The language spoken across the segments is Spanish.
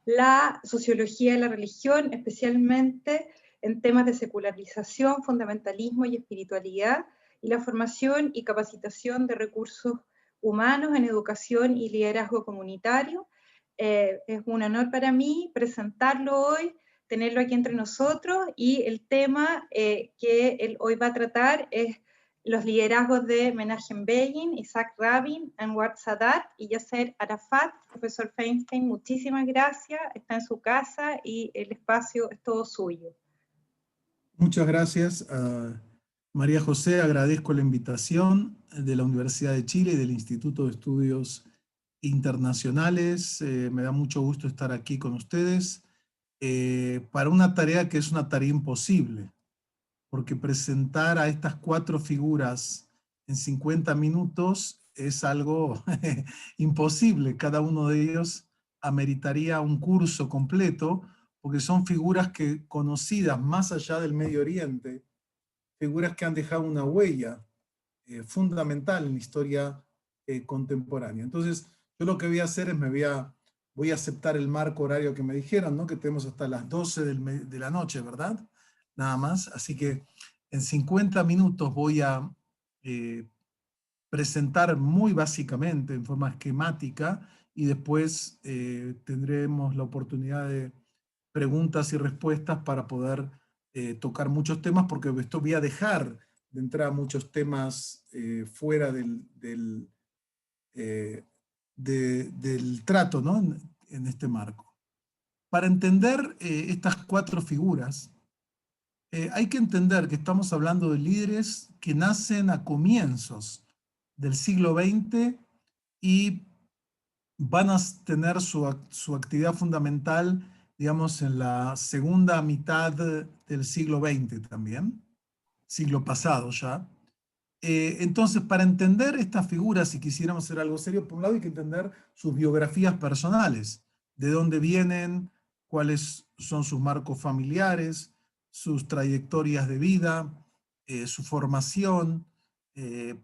la sociología de la religión, especialmente en temas de secularización, fundamentalismo y espiritualidad, y la formación y capacitación de recursos humanos en educación y liderazgo comunitario. Es un honor para mí presentarlo hoy, tenerlo aquí entre nosotros, y el tema que él hoy va a tratar es los liderazgos de Menachem Begin, Isaac Rabin, Anwar Sadat y Yasser Arafat. Profesor Feinstein, muchísimas gracias, está en su casa y el espacio es todo suyo. Muchas gracias, María José. Agradezco la invitación de la Universidad de Chile y del Instituto de Estudios Internacionales. Me da mucho gusto estar aquí con ustedes para una tarea que es una tarea imposible, porque presentar a estas 4 figuras en 50 minutos es algo imposible. Cada uno de ellos ameritaría un curso completo, porque son figuras que, conocidas más allá del Medio Oriente, figuras que han dejado una huella fundamental en la historia contemporánea. Entonces, yo lo que voy a hacer es voy a aceptar el marco horario que me dijeron, ¿no? Que tenemos hasta las 12 de la noche, ¿verdad? Nada más. Así que en 50 minutos voy a presentar muy básicamente, en forma esquemática, y después tendremos la oportunidad de preguntas y respuestas para poder tocar muchos temas, porque esto voy a dejar de entrar a muchos temas fuera del trato, ¿no? En este marco. Para entender estas 4 figuras, hay que entender que estamos hablando de líderes que nacen a comienzos del siglo XX y van a tener su actividad fundamental, digamos, en la segunda mitad del siglo XX también, siglo pasado ya. Entonces, para entender estas figuras, si quisiéramos hacer algo serio, por un lado hay que entender sus biografías personales, de dónde vienen, cuáles son sus marcos familiares, sus trayectorias de vida, su formación,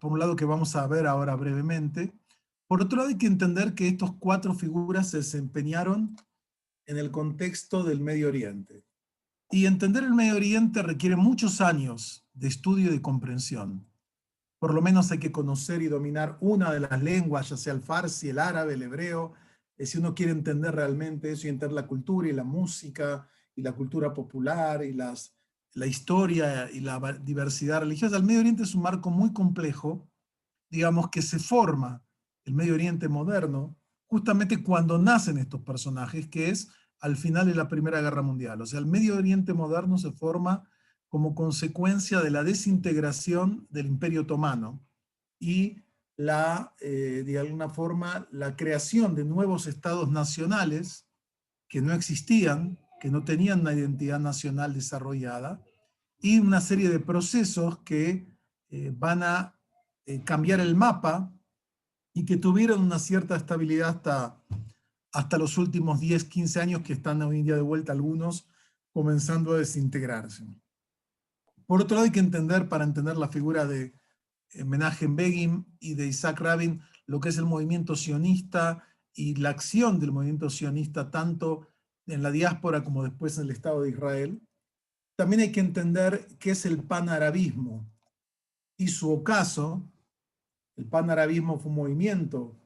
por un lado que vamos a ver ahora brevemente. Por otro lado hay que entender que estos 4 figuras se desempeñaron en el contexto del Medio Oriente. Y entender el Medio Oriente requiere muchos años de estudio y de comprensión. Por lo menos hay que conocer y dominar una de las lenguas, ya sea el farsi, el árabe, el hebreo, si uno quiere entender realmente eso y entender la cultura y la música y la cultura popular y la historia y la diversidad religiosa. El Medio Oriente es un marco muy complejo, digamos, que se forma el Medio Oriente moderno justamente cuando nacen estos personajes, que es al final de la Primera Guerra Mundial. O sea, el Medio Oriente moderno se forma como consecuencia de la desintegración del Imperio Otomano y de alguna forma, la creación de nuevos estados nacionales que no existían, que no tenían una identidad nacional desarrollada, y una serie de procesos que van a cambiar el mapa y que tuvieron una cierta estabilidad hasta los últimos 10, 15 años, que están hoy en día de vuelta algunos comenzando a desintegrarse. Por otro lado, hay que entender, para entender la figura de Menachem Begin y de Isaac Rabin, lo que es el movimiento sionista y la acción del movimiento sionista tanto en la diáspora como después en el Estado de Israel. También hay que entender qué es el panarabismo y su ocaso. El panarabismo fue un movimiento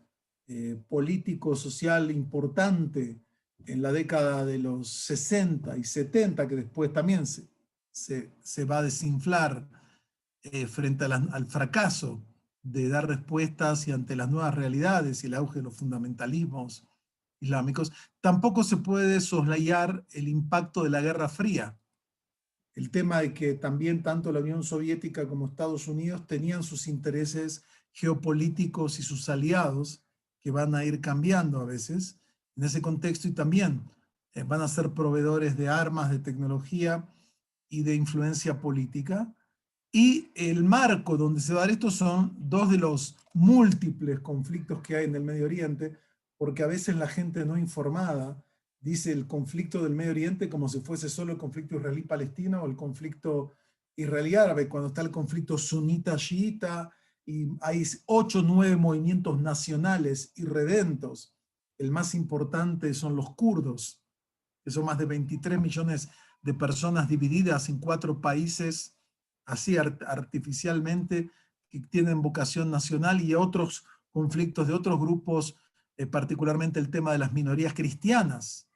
político, social importante en la década de los 60 y 70, que después también se va a desinflar frente al fracaso de dar respuestas y ante las nuevas realidades y el auge de los fundamentalismos islámicos. Tampoco se puede soslayar el impacto de la Guerra Fría. El tema de que también tanto la Unión Soviética como Estados Unidos tenían sus intereses geopolíticos y sus aliados que van a ir cambiando a veces en ese contexto, y también van a ser proveedores de armas, de tecnología y de influencia política. Y el marco donde se va a dar esto son 2 de los múltiples conflictos que hay en el Medio Oriente, porque a veces la gente no informada dice el conflicto del Medio Oriente como si fuese solo el conflicto israelí-palestino o el conflicto israelí-árabe, cuando está el conflicto sunita-chiita y hay 8 o 9 movimientos nacionales irredentos. El más importante son los kurdos, que son más de 23 millones de personas divididas en 4 países, así artificialmente, que tienen vocación nacional, y otros conflictos de otros grupos, particularmente el tema de las minorías cristianas,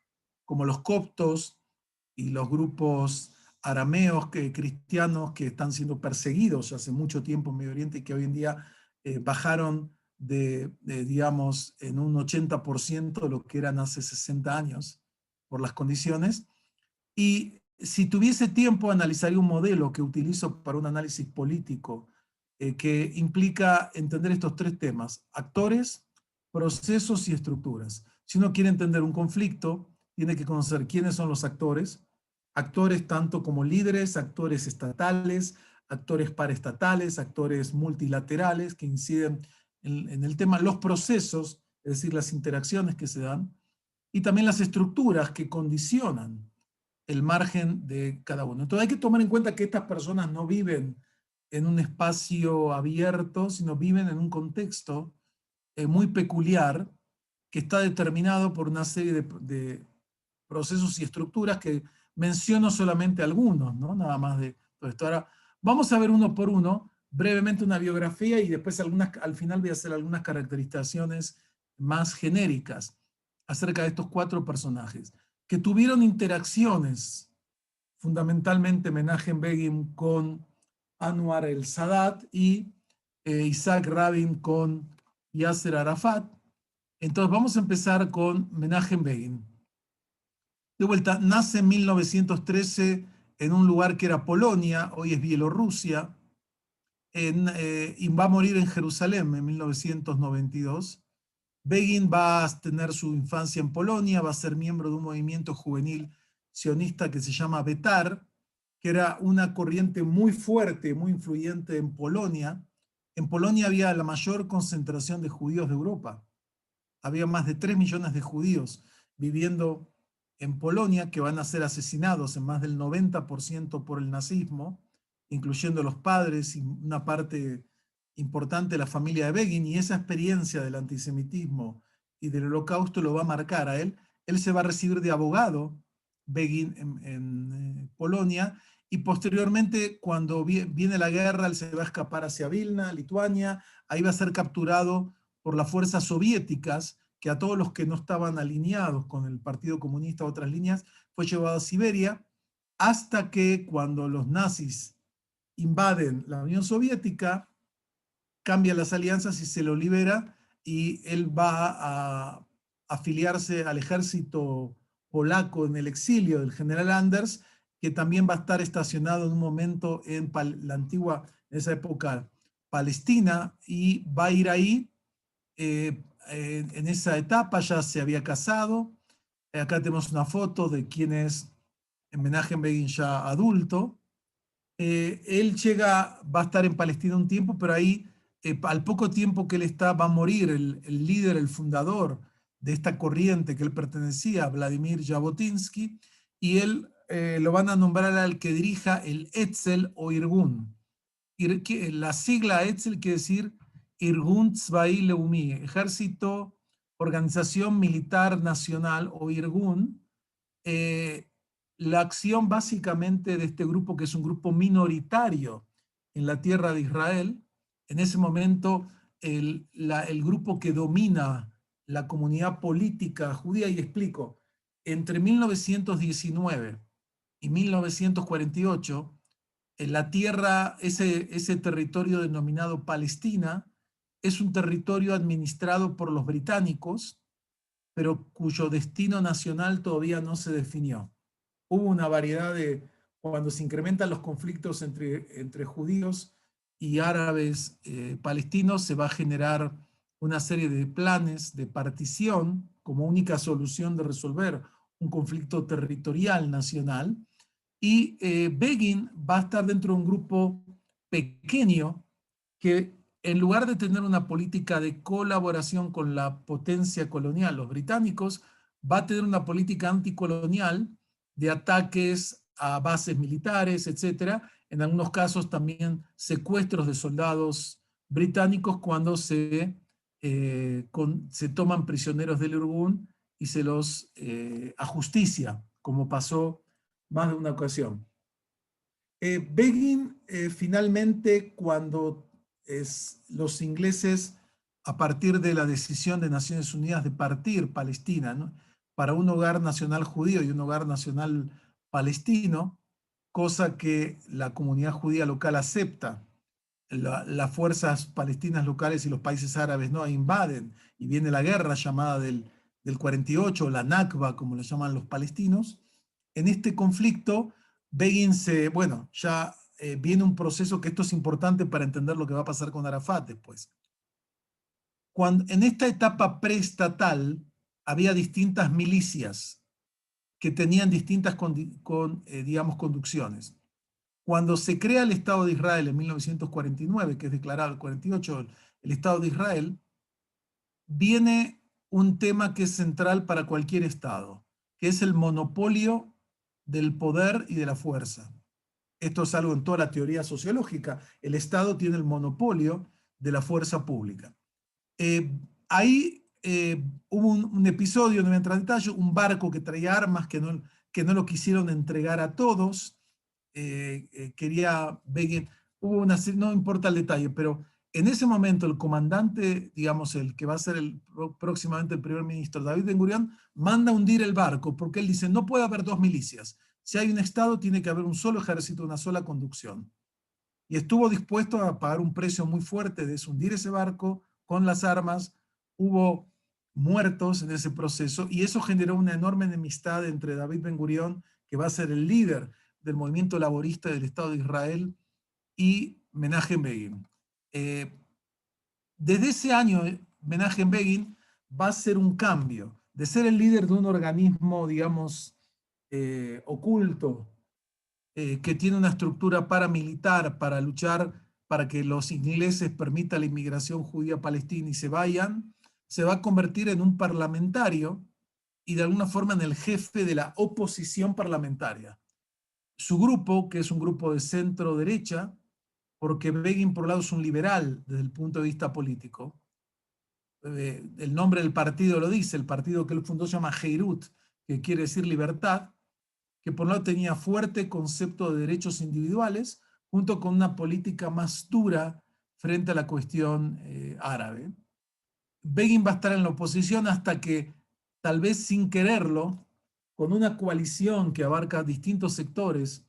como los coptos y los grupos arameos cristianos que están siendo perseguidos hace mucho tiempo en Medio Oriente y que hoy en día bajaron digamos, en un 80% de lo que eran hace 60 años por las condiciones. Y si tuviese tiempo, analizaría un modelo que utilizo para un análisis político que implica entender estos 3 temas: actores, procesos y estructuras. Si uno quiere entender un conflicto, tiene que conocer quiénes son los actores, actores tanto como líderes, actores estatales, actores paraestatales, actores multilaterales que inciden en el tema, los procesos, es decir, las interacciones que se dan, y también las estructuras que condicionan el margen de cada uno. Entonces hay que tomar en cuenta que estas personas no viven en un espacio abierto, sino viven en un contexto muy peculiar que está determinado por una serie de procesos y estructuras que menciono solamente algunos, ¿no? Nada más de todo esto. Ahora, vamos a ver uno por uno, brevemente una biografía y después al final voy a hacer algunas caracterizaciones más genéricas acerca de estos 4 personajes que tuvieron interacciones, fundamentalmente Menachem Begin con Anwar el-Sadat y Isaac Rabin con Yasser Arafat. Entonces vamos a empezar con Menachem Begin. De vuelta, nace en 1913 en un lugar que era Polonia, hoy es Bielorrusia, y va a morir en Jerusalén en 1992. Begin va a tener su infancia en Polonia, va a ser miembro de un movimiento juvenil sionista que se llama Betar, que era una corriente muy fuerte, muy influyente en Polonia. En Polonia había la mayor concentración de judíos de Europa. Había más de 3 millones de judíos viviendo en Polonia, que van a ser asesinados en más del 90% por el nazismo, incluyendo los padres y una parte importante de la familia de Begin, y esa experiencia del antisemitismo y del holocausto lo va a marcar a él. Él se va a recibir de abogado, Begin, en Polonia, y posteriormente, cuando viene la guerra, él se va a escapar hacia Vilna, Lituania, ahí va a ser capturado por las fuerzas soviéticas, que a todos los que no estaban alineados con el Partido Comunista o otras líneas, fue llevado a Siberia, hasta que cuando los nazis invaden la Unión Soviética, cambia las alianzas y se lo libera, y él va a afiliarse al ejército polaco en el exilio del general Anders, que también va a estar estacionado en un momento en la antigua, en esa época, Palestina, y va a ir ahí. En esa etapa ya se había casado. Acá tenemos una foto de quien es Menachem Begin ya adulto. Él va a estar en Palestina un tiempo, pero ahí, al poco tiempo que él está, va a morir el líder, el fundador de esta corriente que él pertenecía, Vladimir Jabotinsky, y él lo van a nombrar al que dirija el Etzel o Irgun. La sigla Etzel quiere decir Irgun Tzvai Leumi, Ejército, Organización Militar Nacional, o Irgun. La acción básicamente de este grupo, que es un grupo minoritario en la tierra de Israel, en ese momento el grupo que domina la comunidad política judía, y explico, entre 1919 y 1948, en la tierra, ese territorio denominado Palestina, es un territorio administrado por los británicos, pero cuyo destino nacional todavía no se definió. Hubo una variedad cuando se incrementan los conflictos entre judíos y árabes palestinos, se va a generar una serie de planes de partición como única solución de resolver un conflicto territorial nacional. Y Begin va a estar dentro de un grupo pequeño que, en lugar de tener una política de colaboración con la potencia colonial, los británicos, va a tener una política anticolonial de ataques a bases militares, etcétera. En algunos casos también secuestros de soldados británicos cuando se toman prisioneros del Irgun y se los ajusticia como pasó más de una ocasión. Begin finalmente, cuando los ingleses, a partir de la decisión de Naciones Unidas de partir Palestina, ¿no?, para un hogar nacional judío y un hogar nacional palestino, cosa que la comunidad judía local acepta, las fuerzas palestinas locales y los países árabes no invaden, y viene la guerra llamada del 48, la Nakba, como le llaman los palestinos. En este conflicto, Begin ya viene un proceso que esto es importante para entender lo que va a pasar con Arafat después. En esta etapa preestatal había distintas milicias que tenían distintas digamos, conducciones. Cuando se crea el Estado de Israel en 1949, que es declarado el 48 el Estado de Israel, viene un tema que es central para cualquier Estado, que es el monopolio del poder y de la fuerza. Esto es algo en toda la teoría sociológica. El Estado tiene el monopolio de la fuerza pública. Ahí hubo un episodio, no voy a entrar en detalle, un barco que traía armas que no lo quisieron entregar a todos. Quería Begin, no importa el detalle, pero en ese momento el comandante, digamos, el que va a ser próximamente el primer ministro, David Ben-Gurión, manda hundir el barco porque él dice, no puede haber dos milicias. Si hay un Estado, tiene que haber un solo ejército, una sola conducción. Y estuvo dispuesto a pagar un precio muy fuerte de hundir ese barco con las armas. Hubo muertos en ese proceso y eso generó una enorme enemistad entre David Ben-Gurión, que va a ser el líder del movimiento laborista del Estado de Israel, y Menachem Begin. Desde ese año, Menachem Begin va a hacer un cambio de ser el líder de un organismo, digamos, oculto, que tiene una estructura paramilitar para luchar para que los ingleses permitan la inmigración judía palestina y se vayan, se va a convertir en un parlamentario y de alguna forma en el jefe de la oposición parlamentaria. Su grupo, que es un grupo de centro-derecha, porque Begin por un lado es un liberal desde el punto de vista político, el nombre del partido lo dice, el partido que él fundó se llama Heirut, que quiere decir libertad, que por un lado tenía fuerte concepto de derechos individuales, junto con una política más dura frente a la cuestión árabe. Begin va a estar en la oposición hasta que, tal vez sin quererlo, con una coalición que abarca distintos sectores,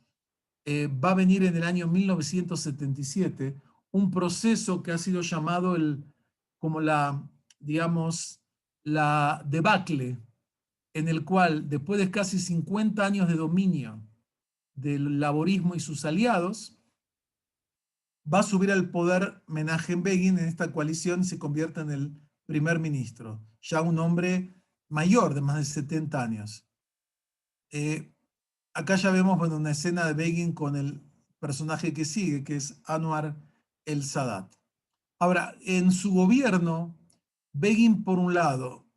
va a venir en el año 1977 un proceso que ha sido llamado como digamos, la debacle, en el cual, después de casi 50 años de dominio del laborismo y sus aliados, va a subir al poder Menachem Begin en esta coalición y se convierte en el primer ministro, ya un hombre mayor de más de 70 años. Acá ya vemos una escena de Begin con el personaje que sigue, que es Anwar el-Sadat. Ahora, en su gobierno, Begin, por un lado,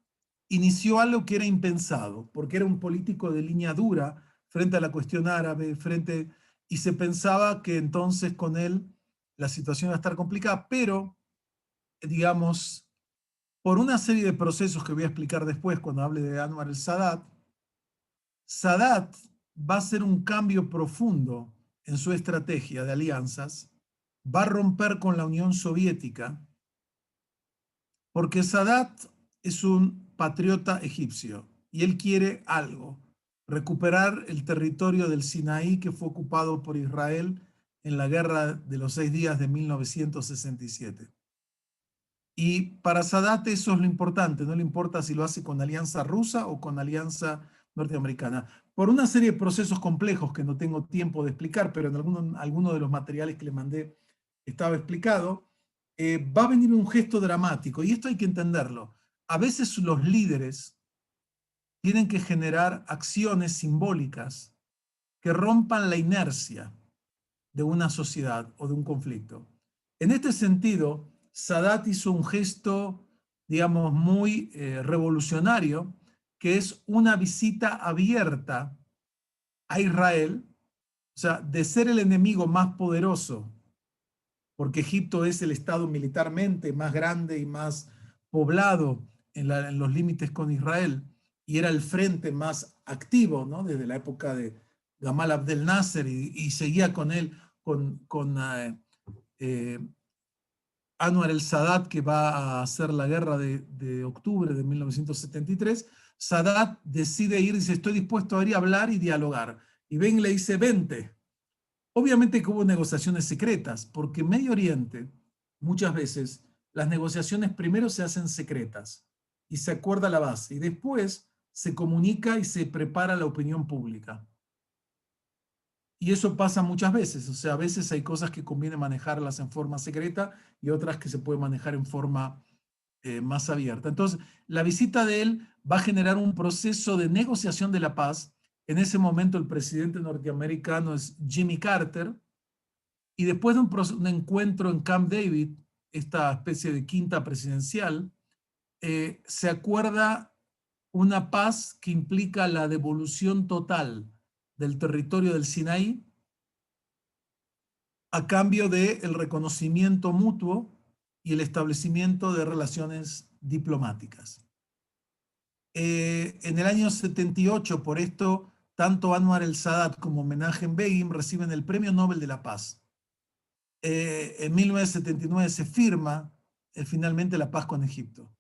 inició algo que era impensado, porque era un político de línea dura frente a la cuestión árabe, y se pensaba que entonces con él la situación iba a estar complicada, pero, digamos, por una serie de procesos que voy a explicar después cuando hable de Anwar el-Sadat, Sadat va a hacer un cambio profundo en su estrategia de alianzas, va a romper con la Unión Soviética, porque Sadat es un patriota egipcio y él quiere algo, recuperar el territorio del Sinaí que fue ocupado por Israel en la Guerra de los 6 días de 1967. Y para Sadat eso es lo importante, no le importa si lo hace con alianza rusa o con alianza norteamericana. Por una serie de procesos complejos que no tengo tiempo de explicar, pero en alguno de los materiales que le mandé estaba explicado, va a venir un gesto dramático, y esto hay que entenderlo. A veces los líderes tienen que generar acciones simbólicas que rompan la inercia de una sociedad o de un conflicto. En este sentido, Sadat hizo un gesto, digamos, muy revolucionario, que es una visita abierta a Israel, o sea, de ser el enemigo más poderoso, porque Egipto es el estado militarmente más grande y más poblado en los límites con Israel, y era el frente más activo, ¿no? Desde la época de Gamal Abdel Nasser, y seguía con él, con Anwar el-Sadat, que va a hacer la guerra de octubre de 1973. Sadat decide ir, dice, estoy dispuesto a ir a hablar y dialogar. Y Ben le dice, vente. Obviamente que hubo negociaciones secretas, porque en Medio Oriente, muchas veces, las negociaciones primero se hacen secretas y se acuerda la base, y después se comunica y se prepara la opinión pública. Y eso pasa muchas veces, o sea, a veces hay cosas que conviene manejarlas en forma secreta y otras que se pueden manejar en forma más abierta. Entonces, la visita de él va a generar un proceso de negociación de la paz. En ese momento el presidente norteamericano es Jimmy Carter, y después de un encuentro en Camp David, esta especie de quinta presidencial, se acuerda una paz que implica la devolución total del territorio del Sinaí a cambio del reconocimiento mutuo y el establecimiento de relaciones diplomáticas. En el año 78, por esto, tanto Anwar el-Sadat como Menachem Begin reciben el Premio Nobel de la Paz. En 1979 se firma finalmente la paz con Egipto.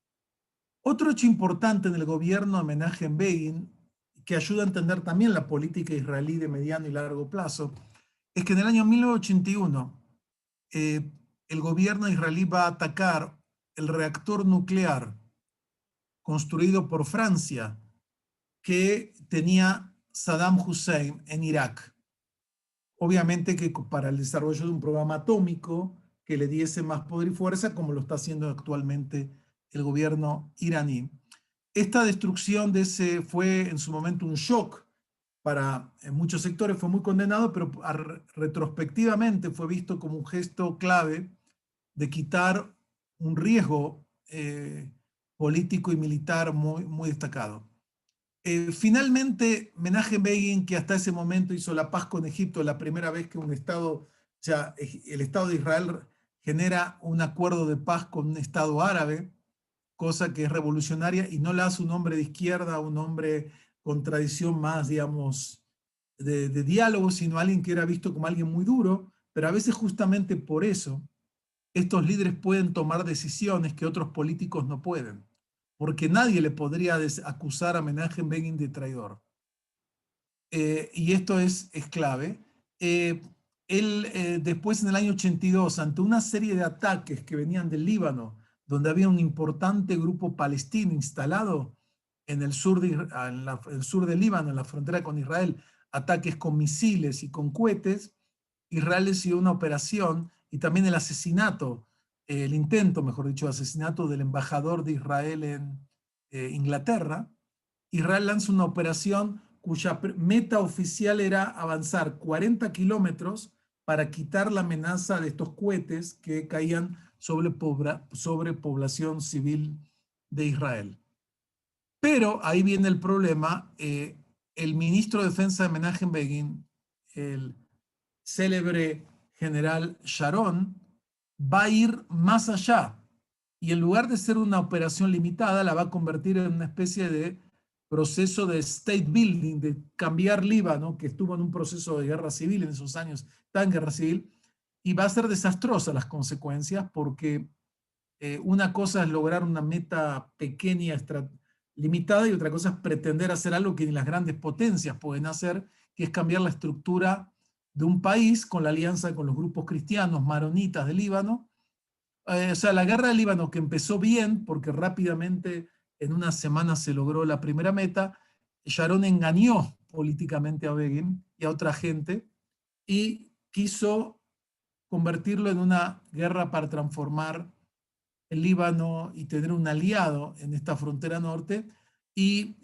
Otro hecho importante en el gobierno de Menachem Begin, que ayuda a entender también la política israelí de mediano y largo plazo, es que en el año 1981 el gobierno israelí va a atacar el reactor nuclear construido por Francia que tenía Saddam Hussein en Irak. Obviamente que para el desarrollo de un programa atómico que le diese más poder y fuerza, como lo está haciendo actualmente el gobierno iraní. Esta destrucción de ese fue en su momento un shock para muchos sectores, fue muy condenado, pero retrospectivamente fue visto como un gesto clave de quitar un riesgo político y militar muy destacado. Finalmente, Menachem Begin, que hasta ese momento hizo la paz con Egipto, la primera vez que un Estado, o sea, el Estado de Israel genera un acuerdo de paz con un Estado árabe, cosa que es revolucionaria y no la hace un hombre de izquierda, un hombre con tradición más, digamos, de diálogo, sino alguien que era visto como alguien muy duro, pero a veces justamente por eso estos líderes pueden tomar decisiones que otros políticos no pueden, porque nadie le podría acusar a Menachem Begin de traidor. Y esto es clave. Él después, en el año 82, ante una serie de ataques que venían del Líbano, donde había un importante grupo palestino instalado en el sur, el sur del Líbano, en la frontera con Israel, ataques con misiles y con cohetes, Israel decidió una operación y también el asesinato, el intento, mejor dicho, asesinato del embajador de Israel en Inglaterra. Israel lanza una operación cuya meta oficial era avanzar 40 kilómetros para quitar la amenaza de estos cohetes que caían sobre población civil de Israel. Pero ahí viene el problema. El ministro de Defensa de Menachem Begin, el célebre general Sharon, va a ir más allá y en lugar de ser una operación limitada, la va a convertir en una especie de proceso de state building, de cambiar Líbano, que estuvo en un proceso de guerra civil en esos años, está en guerra civil, y va a ser desastrosa las consecuencias porque una cosa es lograr una meta pequeña, limitada, y otra cosa es pretender hacer algo que ni las grandes potencias pueden hacer, que es cambiar la estructura de un país con la alianza con los grupos cristianos maronitas de Líbano. O sea, la guerra del Líbano, que empezó bien, porque rápidamente en una semana se logró la primera meta, Sharon engañó políticamente a Begin y a otra gente y quiso convertirlo en una guerra para transformar el Líbano y tener un aliado en esta frontera norte, y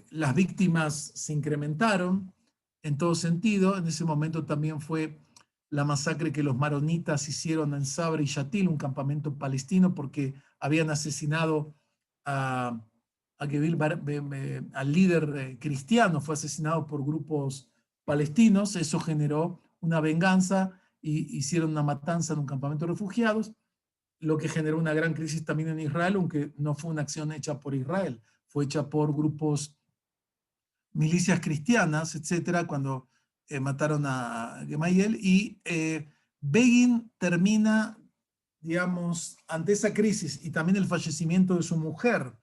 las víctimas se incrementaron en todo sentido. En ese momento también fue la masacre que los maronitas hicieron en Sabra y Yatil, un campamento palestino, porque habían asesinado al líder cristiano, fue asesinado por grupos palestinos. Eso generó una venganza y hicieron una matanza en un campamento de refugiados, lo que generó una gran crisis también en Israel, aunque no fue una acción hecha por Israel, fue hecha por grupos milicias cristianas, etcétera, cuando mataron a Gemayel, y Begin termina, digamos, ante esa crisis y también el fallecimiento de su mujer,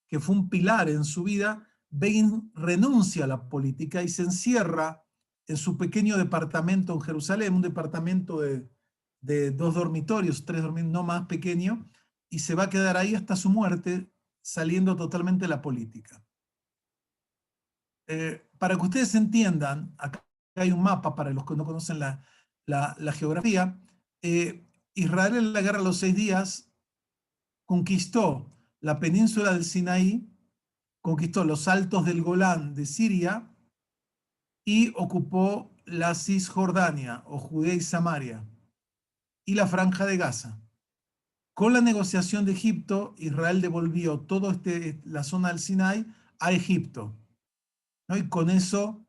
que fue un pilar en su vida. Begin renuncia a la política y se encierra en su pequeño departamento en Jerusalén, un departamento de 2 dormitorios, 3 dormitorios, no más pequeño, y se va a quedar ahí hasta su muerte, saliendo totalmente de la política. Para que ustedes entiendan, acá hay un mapa para los que no conocen la geografía. Israel en la guerra de los 6 días conquistó la península del Sinaí, conquistó los altos del Golán de Siria y ocupó la Cisjordania o Judea y Samaria y la Franja de Gaza. Con la negociación de Egipto, Israel devolvió toda la zona del Sinaí a Egipto, ¿no? Y con eso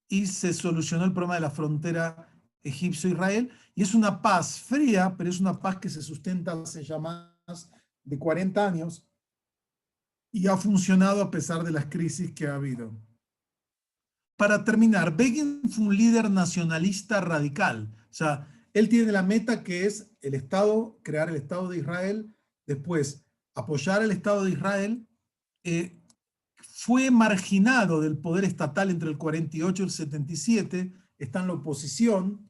se solucionó el problema de la frontera egipcio-israel. Y es una paz fría, pero es una paz que se sustenta hace ya más de 40 años y ha funcionado a pesar de las crisis que ha habido. Para terminar, Begin fue un líder nacionalista radical. O sea, él tiene la meta que es el Estado, crear el Estado de Israel, después apoyar el Estado de Israel. Fue marginado del poder estatal entre el 48 y el 77, está en la oposición.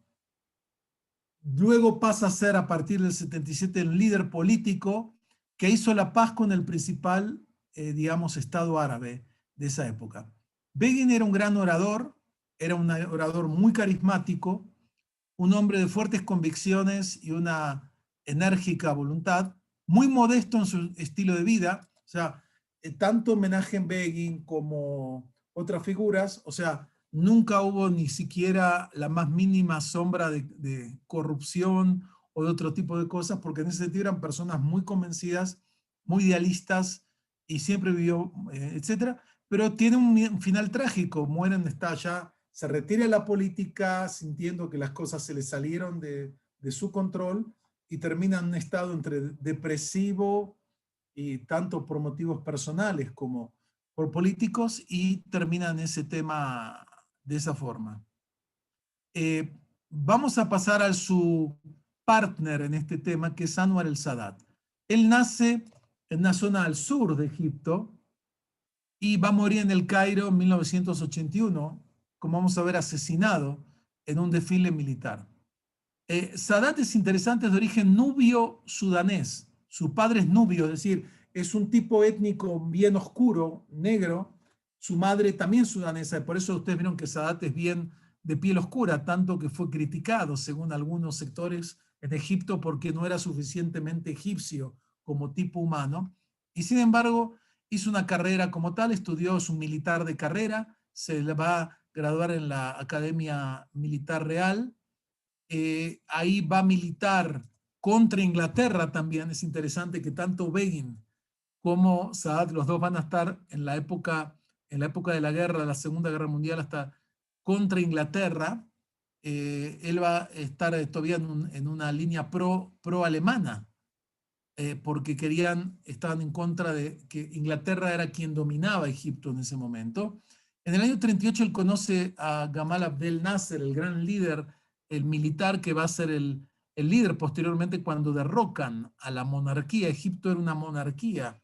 Luego pasa a ser, a partir del 77, el líder político que hizo la paz con el principal, digamos, Estado árabe de esa época. Begin era un gran orador, era un orador muy carismático, un hombre de fuertes convicciones y una enérgica voluntad, muy modesto en su estilo de vida. O sea, tanto Menachem Begin como otras figuras, o sea, nunca hubo ni siquiera la más mínima sombra de corrupción o de otro tipo de cosas, porque en ese sentido eran personas muy convencidas, muy idealistas, y siempre vivió, etcétera. Pero tiene un final trágico, mueren, está allá, se retira de la política sintiendo que las cosas se le salieron de su control y termina en un estado entre depresivo y tanto por motivos personales como por políticos, y termina en ese tema de esa forma. Vamos a pasar a su partner en este tema, que es Anwar el-Sadat. Él nace en una zona al sur de Egipto y va a morir en el Cairo en 1981, como vamos a ver, asesinado en un desfile militar. Sadat es interesante, es de origen nubio-sudanés. Su padre es nubio, es decir, es un tipo étnico bien oscuro, negro. Su madre también sudanesa, y por eso ustedes vieron que Sadat es bien de piel oscura, tanto que fue criticado, según algunos sectores en Egipto, porque no era suficientemente egipcio como tipo humano. Y sin embargo, hizo una carrera como tal, estudió, es un militar de carrera, se va a graduar en la Academia Militar Real. Ahí va a militar contra Inglaterra también. Es interesante que tanto Begin como Sadat, los dos van a estar en la época de la guerra, de la Segunda Guerra Mundial, hasta contra Inglaterra. Él va a estar todavía en una línea pro-alemana, porque estaban en contra de que Inglaterra era quien dominaba Egipto en ese momento. En el año 38 él conoce a Gamal Abdel Nasser, el gran líder, el militar que va a ser el líder posteriormente cuando derrocan a la monarquía. Egipto era una monarquía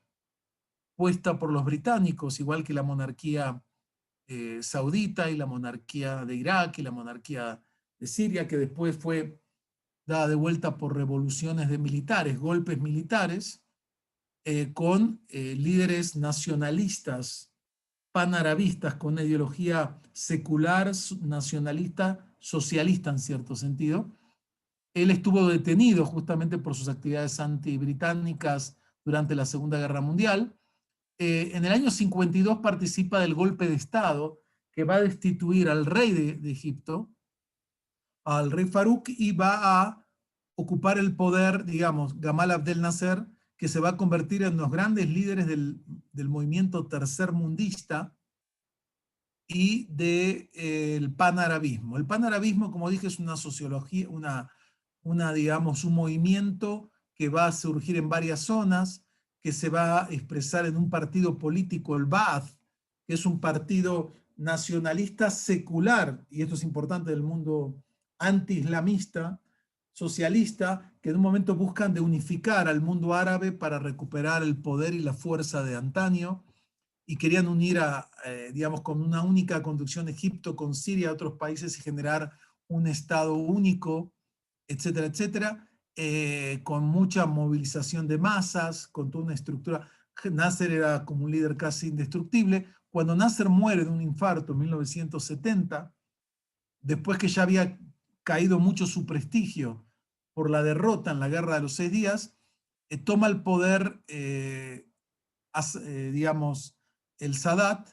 puesta por los británicos, igual que la monarquía saudita y la monarquía de Irak y la monarquía de Siria, que después fue dada de vuelta por revoluciones de militares, golpes militares, con líderes nacionalistas, panarabistas, con una ideología secular, nacionalista, socialista en cierto sentido. Él estuvo detenido justamente por sus actividades antibritánicas durante la Segunda Guerra Mundial. En el año 52 participa del golpe de Estado que va a destituir al rey de Egipto, al rey Farouk, y va a ocupar el poder, digamos, Gamal Abdel Nasser, que se va a convertir en los grandes líderes del movimiento tercermundista y del panarabismo. El panarabismo, como dije, es una sociología, digamos, un movimiento que va a surgir en varias zonas, que se va a expresar en un partido político, el Ba'ath, que es un partido nacionalista secular, y esto es importante del mundo anti-islamista, socialista, que en un momento buscan de unificar al mundo árabe para recuperar el poder y la fuerza de antaño, y querían unir digamos, con una única conducción Egipto con Siria, otros países y generar un Estado único, etcétera, etcétera, con mucha movilización de masas, con toda una estructura. Nasser era como un líder casi indestructible. Cuando Nasser muere de un infarto en 1970, después que ya había caído mucho su prestigio por la derrota en la Guerra de los 6 días, toma el poder, digamos, el Sadat,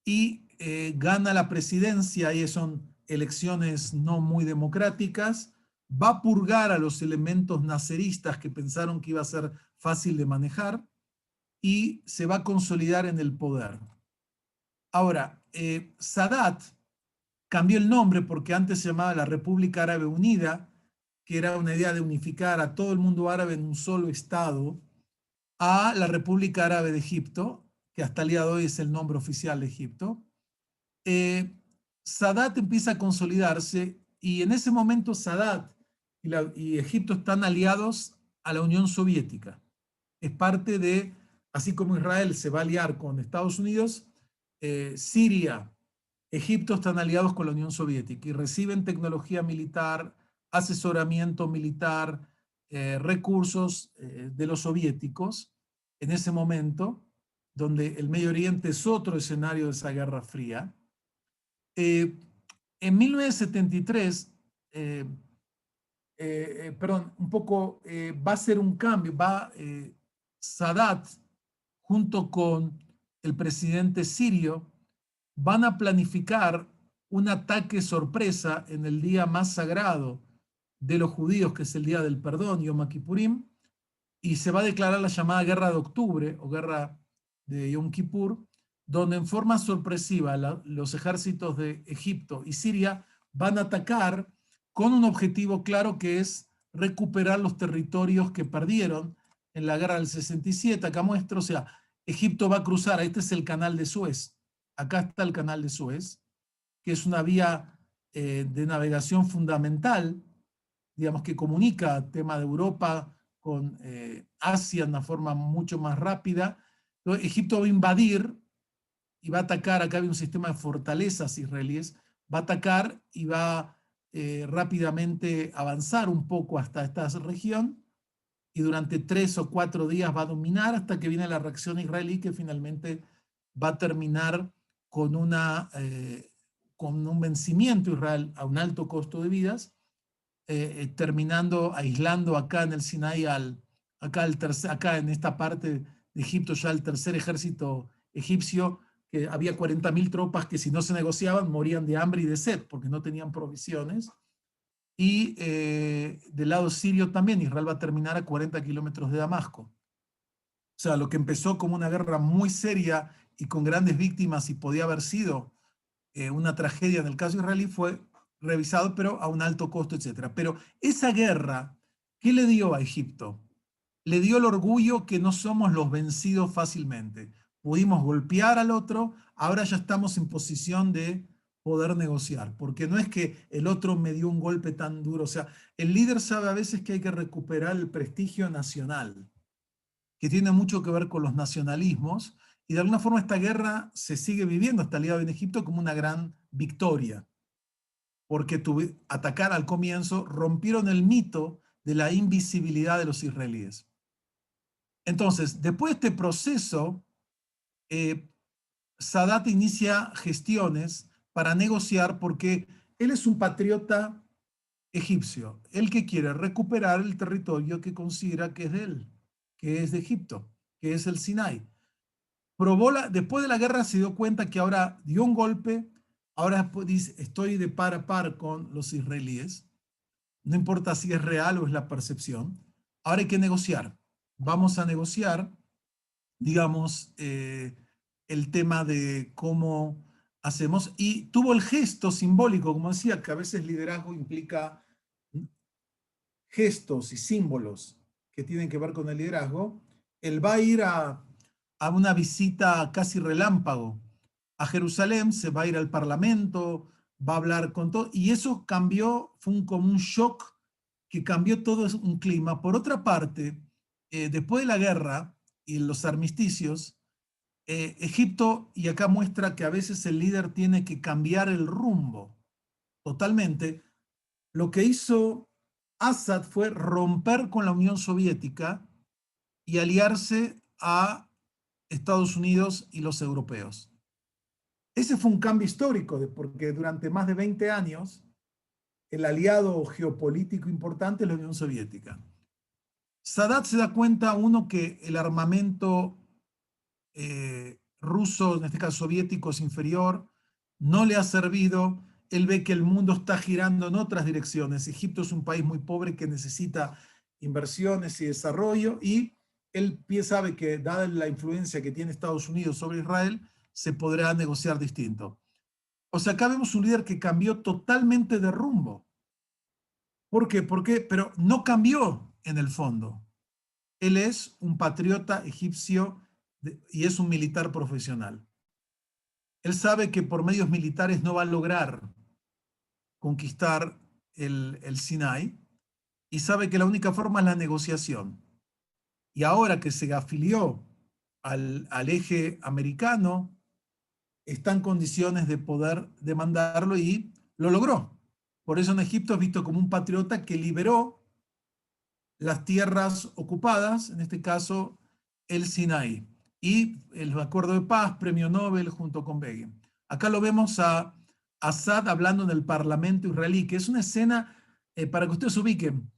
y gana la presidencia, y son elecciones no muy democráticas, va a purgar a los elementos naceristas que pensaron que iba a ser fácil de manejar, y se va a consolidar en el poder. Ahora, Sadat cambió el nombre porque antes se llamaba la República Árabe Unida, que era una idea de unificar a todo el mundo árabe en un solo estado, a la República Árabe de Egipto, que hasta el día de hoy es el nombre oficial de Egipto. Sadat empieza a consolidarse, y en ese momento Sadat y Egipto están aliados a la Unión Soviética. Es parte de, así como Israel se va a aliar con Estados Unidos, Siria, Egipto están aliados con la Unión Soviética y reciben tecnología militar, asesoramiento militar, recursos de los soviéticos en ese momento, donde el Medio Oriente es otro escenario de esa Guerra Fría. En 1973, perdón, un poco, va a ser un cambio, Sadat, junto con el presidente sirio, van a planificar un ataque sorpresa en el día más sagrado de los judíos, que es el día del perdón, Yom Kippurim, y se va a declarar la llamada Guerra de Octubre o Guerra de Yom Kippur, donde en forma sorpresiva los ejércitos de Egipto y Siria van a atacar con un objetivo claro, que es recuperar los territorios que perdieron en la Guerra del 67. Acá muestro, o sea, Egipto va a cruzar, este es el canal de Suez, acá está el canal de Suez, que es una vía de navegación fundamental, digamos, que comunica tema de Europa con Asia de una forma mucho más rápida. Entonces, Egipto va a invadir y va a atacar. Acá hay un sistema de fortalezas israelíes, va a atacar y va rápidamente avanzar un poco hasta esta región, y durante 3 o 4 días va a dominar hasta que viene la reacción israelí, que finalmente va a terminar con un vencimiento Israel a un alto costo de vidas, terminando aislando acá en el Sinaí, acá en esta parte de Egipto, ya el tercer ejército egipcio, que había 40.000 tropas que, si no se negociaban, morían de hambre y de sed porque no tenían provisiones. Y del lado sirio también, Israel va a terminar a 40 kilómetros de Damasco. O sea, lo que empezó como una guerra muy seria y con grandes víctimas y podía haber sido una tragedia en el caso israelí, fue revisado, pero a un alto costo, etc. Pero esa guerra, ¿qué le dio a Egipto? Le dio el orgullo que no somos los vencidos fácilmente. Pudimos golpear al otro, ahora ya estamos en posición de poder negociar, porque no es que el otro me dio un golpe tan duro. O sea, el líder sabe a veces que hay que recuperar el prestigio nacional, que tiene mucho que ver con los nacionalismos, y de alguna forma esta guerra se sigue viviendo hasta el día de hoy en Egipto como una gran victoria, porque atacar al comienzo rompieron el mito de la invisibilidad de los israelíes. Entonces, después de este proceso, Sadat inicia gestiones para negociar, porque él es un patriota egipcio, el que quiere recuperar el territorio que considera que es de él, que es de Egipto, que es el Sinai. Después de la guerra se dio cuenta que ahora dio un golpe, ahora dice, estoy de par a par con los israelíes, no importa si es real o es la percepción, ahora hay que negociar. Vamos a negociar, digamos, el tema de cómo hacemos, y tuvo el gesto simbólico, como decía, que a veces liderazgo implica gestos y símbolos que tienen que ver con el liderazgo. Él va a ir a una visita casi relámpago a Jerusalén, se va a ir al Parlamento, va a hablar con todo, y eso cambió, fue como un shock que cambió todo un clima. Por otra parte, después de la guerra y los armisticios, Egipto, y acá muestra que a veces el líder tiene que cambiar el rumbo totalmente, lo que hizo Assad fue romper con la Unión Soviética y aliarse a Estados Unidos y los europeos. Ese fue un cambio histórico, porque durante más de 20 años el aliado geopolítico importante es la Unión Soviética. Sadat se da cuenta, uno, que el armamento ruso, en este caso soviético, es inferior, no le ha servido. Él ve que el mundo está girando en otras direcciones. Egipto es un país muy pobre que necesita inversiones y desarrollo, y él sabe que, dada la influencia que tiene Estados Unidos sobre Israel, se podrá negociar distinto. O sea, acá vemos un líder que cambió totalmente de rumbo. ¿Por qué? Pero no cambió en el fondo. Él es un patriota egipcio y es un militar profesional. Él sabe que por medios militares no va a lograr conquistar el Sinai, y sabe que la única forma es la negociación. Y ahora que se afilió al eje americano, está en condiciones de poder demandarlo, y lo logró. Por eso en Egipto es visto como un patriota que liberó las tierras ocupadas, en este caso el Sinaí, y el acuerdo de paz, premio Nobel junto con Begin. Acá lo vemos a Assad hablando en el Parlamento israelí, que es una escena, para que ustedes se ubiquen,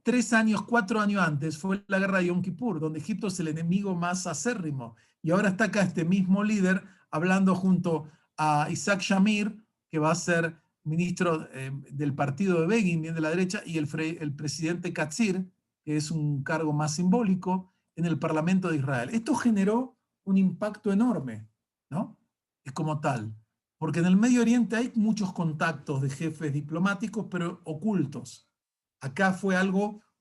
3 años, 4 años antes fue la guerra de Yom Kippur, donde Egipto es el enemigo más acérrimo, y ahora está acá este mismo líder hablando junto a Isaac Shamir, que va a ser ministro del partido de Begin, bien de la derecha, y el presidente Katzir, que es un cargo más simbólico, en el Parlamento de Israel. Esto generó un impacto enorme, ¿no? Es como tal, porque en el Medio Oriente hay muchos contactos de jefes diplomáticos, pero ocultos. Acá fue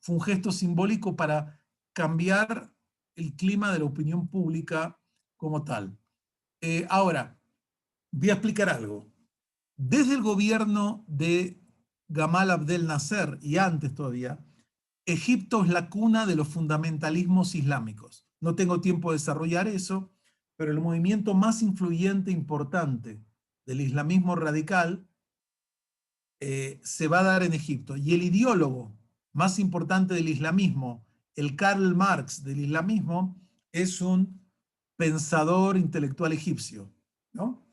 un gesto simbólico para cambiar el clima de la opinión pública como tal. Ahora, voy a explicar algo. Desde el gobierno de Gamal Abdel Nasser, y antes todavía, Egipto es la cuna de los fundamentalismos islámicos. No tengo tiempo de desarrollar eso, pero el movimiento más influyente e importante del islamismo radical se va a dar en Egipto. Y el ideólogo más importante del islamismo, el Karl Marx del islamismo, es un pensador intelectual egipcio, ¿no?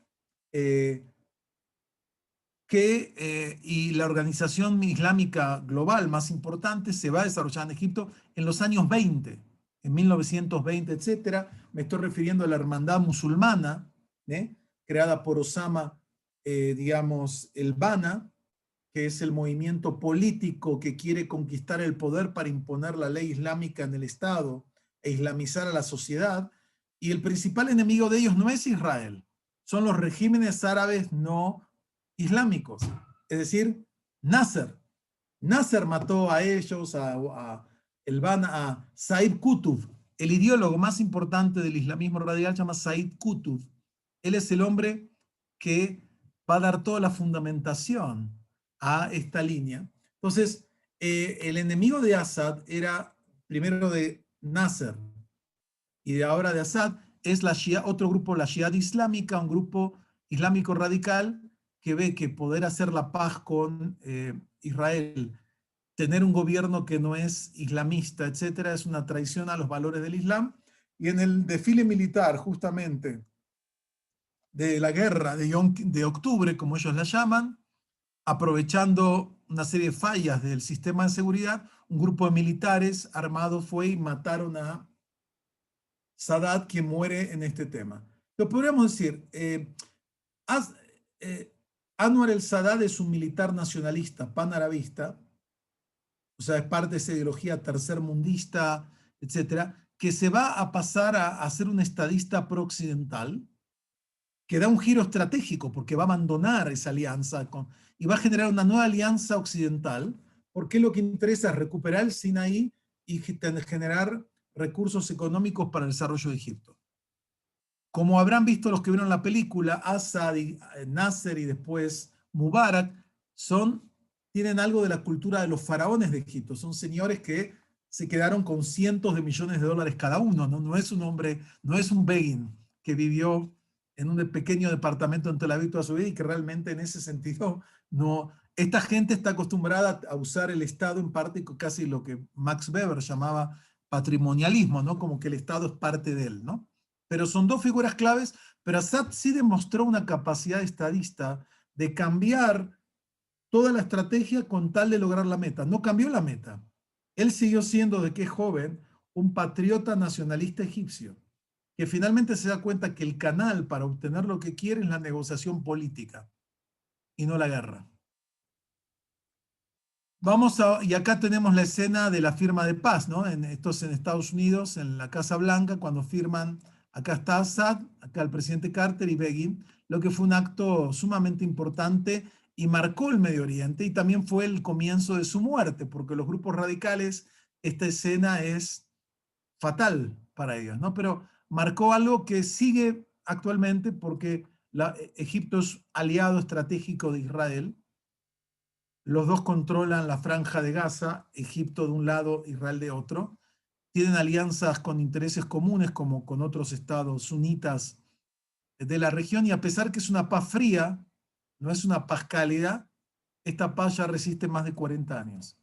Y la organización islámica global más importante se va a desarrollar en Egipto en los años 20, en 1920, etc. Me estoy refiriendo a la hermandad musulmana, creada por Osama, digamos, el Bana, que es el movimiento político que quiere conquistar el poder para imponer la ley islámica en el Estado e islamizar a la sociedad. Y el principal enemigo de ellos no es Israel, son los regímenes árabes no islámicos, es decir, Nasser. Nasser mató a ellos, a Said Qutb, el ideólogo más importante del islamismo radical, se llama Said Qutb. Él es el hombre que va a dar toda la fundamentación a esta línea. Entonces, el enemigo de Assad era primero de Nasser y de ahora de Assad, es la Shia, otro grupo, la Jihad Islámica, un grupo islámico radical que ve que poder hacer la paz con Israel, tener un gobierno que no es islamista, etcétera, es una traición a los valores del Islam. Y en el desfile militar, justamente, de la guerra de octubre, como ellos la llaman, aprovechando una serie de fallas del sistema de seguridad, un grupo de militares armados fue y mataron a Sadat, quien muere en este tema. Lo podríamos decir, Anwar el-Sadat es un militar nacionalista, panarabista, o sea, es parte de esa ideología tercermundista, etcétera, que se va a pasar a ser un estadista pro-occidental, que da un giro estratégico porque va a abandonar esa alianza y va a generar una nueva alianza occidental, porque lo que interesa es recuperar el Sinaí y generar recursos económicos para el desarrollo de Egipto. Como habrán visto los que vieron la película, Assad, Nasser y después Mubarak tienen algo de la cultura de los faraones de Egipto. Son señores que se quedaron con cientos de millones de dólares cada uno. No es un hombre, no es un Begin que vivió en un pequeño departamento en Tel Aviv toda su vida y que realmente en ese sentido no. Esta gente está acostumbrada a usar el Estado en parte casi lo que Max Weber llamaba patrimonialismo, ¿no? Como que el Estado es parte de él, ¿no? Pero son dos figuras claves, pero Assad sí demostró una capacidad estadista de cambiar toda la estrategia con tal de lograr la meta. No cambió la meta. Él siguió siendo, de que es joven, un patriota nacionalista egipcio, que finalmente se da cuenta que el canal para obtener lo que quiere es la negociación política y no la guerra. Y acá tenemos la escena de la firma de paz, ¿no? Esto es en Estados Unidos, en la Casa Blanca, cuando firman, acá está Assad, acá el presidente Carter y Begin, lo que fue un acto sumamente importante y marcó el Medio Oriente y también fue el comienzo de su muerte, porque los grupos radicales, esta escena es fatal para ellos, ¿no? Pero marcó algo que sigue actualmente porque Egipto es aliado estratégico de Israel. Los dos controlan la franja de Gaza, Egipto de un lado, Israel de otro. Tienen alianzas con intereses comunes como con otros estados sunitas de la región y a pesar que es una paz fría, no es una paz cálida, esta paz ya resiste más de 40 años.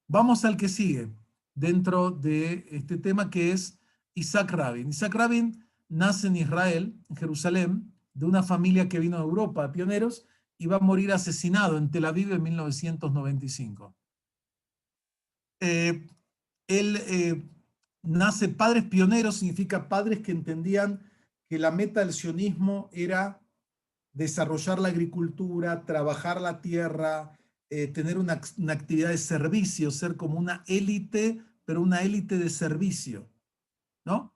Vamos al que sigue dentro de este tema, que es Isaac Rabin. Isaac Rabin nace en Israel, en Jerusalén, de una familia que vino de Europa, pioneros, y va a morir asesinado en Tel Aviv en 1995. Él nace, padres pioneros significa padres que entendían que la meta del sionismo era desarrollar la agricultura, trabajar la tierra, tener una actividad de servicio, ser como una élite, pero una élite de servicio, ¿no?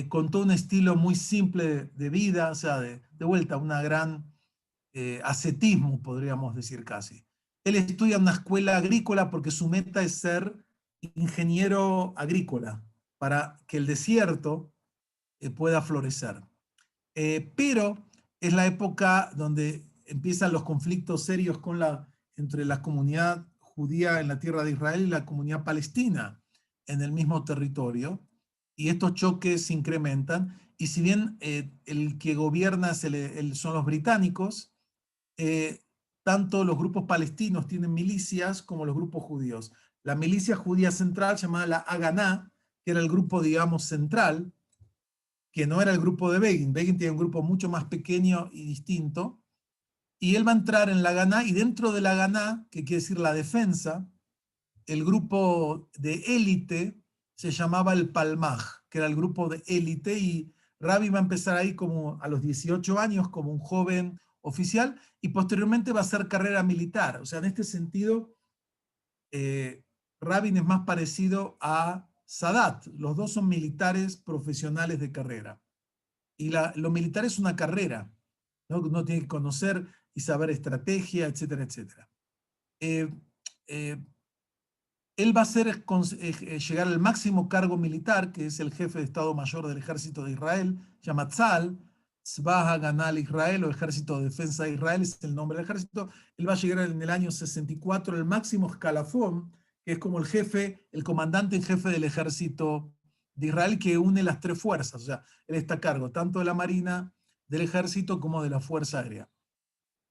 Con todo un estilo muy simple de vida, o sea, de vuelta, una gran ascetismo, podríamos decir casi. Él estudia en una escuela agrícola porque su meta es ser ingeniero agrícola para que el desierto pueda florecer. Pero es la época donde empiezan los conflictos serios entre la comunidad judía en la tierra de Israel y la comunidad palestina en el mismo territorio, y estos choques se incrementan, y si bien el que gobierna son los británicos, tanto los grupos palestinos tienen milicias como los grupos judíos. La milicia judía central, llamada la Haganá, que era el grupo, digamos, central, que no era el grupo de Begin. Begin tiene un grupo mucho más pequeño y distinto, y él va a entrar en la Haganá, y dentro de la Haganá, que quiere decir la defensa, el grupo de élite se llamaba el Palmaj, que era el grupo de élite, y Rabin va a empezar ahí como a los 18 años como un joven oficial, y posteriormente va a hacer carrera militar. O sea, en este sentido, Rabin es más parecido a Sadat. Los dos son militares profesionales de carrera. Y lo militar es una carrera, ¿no? Uno tiene que conocer y saber estrategia, etcétera, etcétera. Él va a llegar al máximo cargo militar, que es el jefe de Estado Mayor del Ejército de Israel, llama Tzal, Tzva Haganah Israel, o Ejército de Defensa de Israel, es el nombre del ejército. Él va a llegar en el año 64 al máximo escalafón, que es como el comandante en jefe del Ejército de Israel, que une las tres fuerzas. O sea, él está a cargo tanto de la Marina, del Ejército, como de la Fuerza Aérea.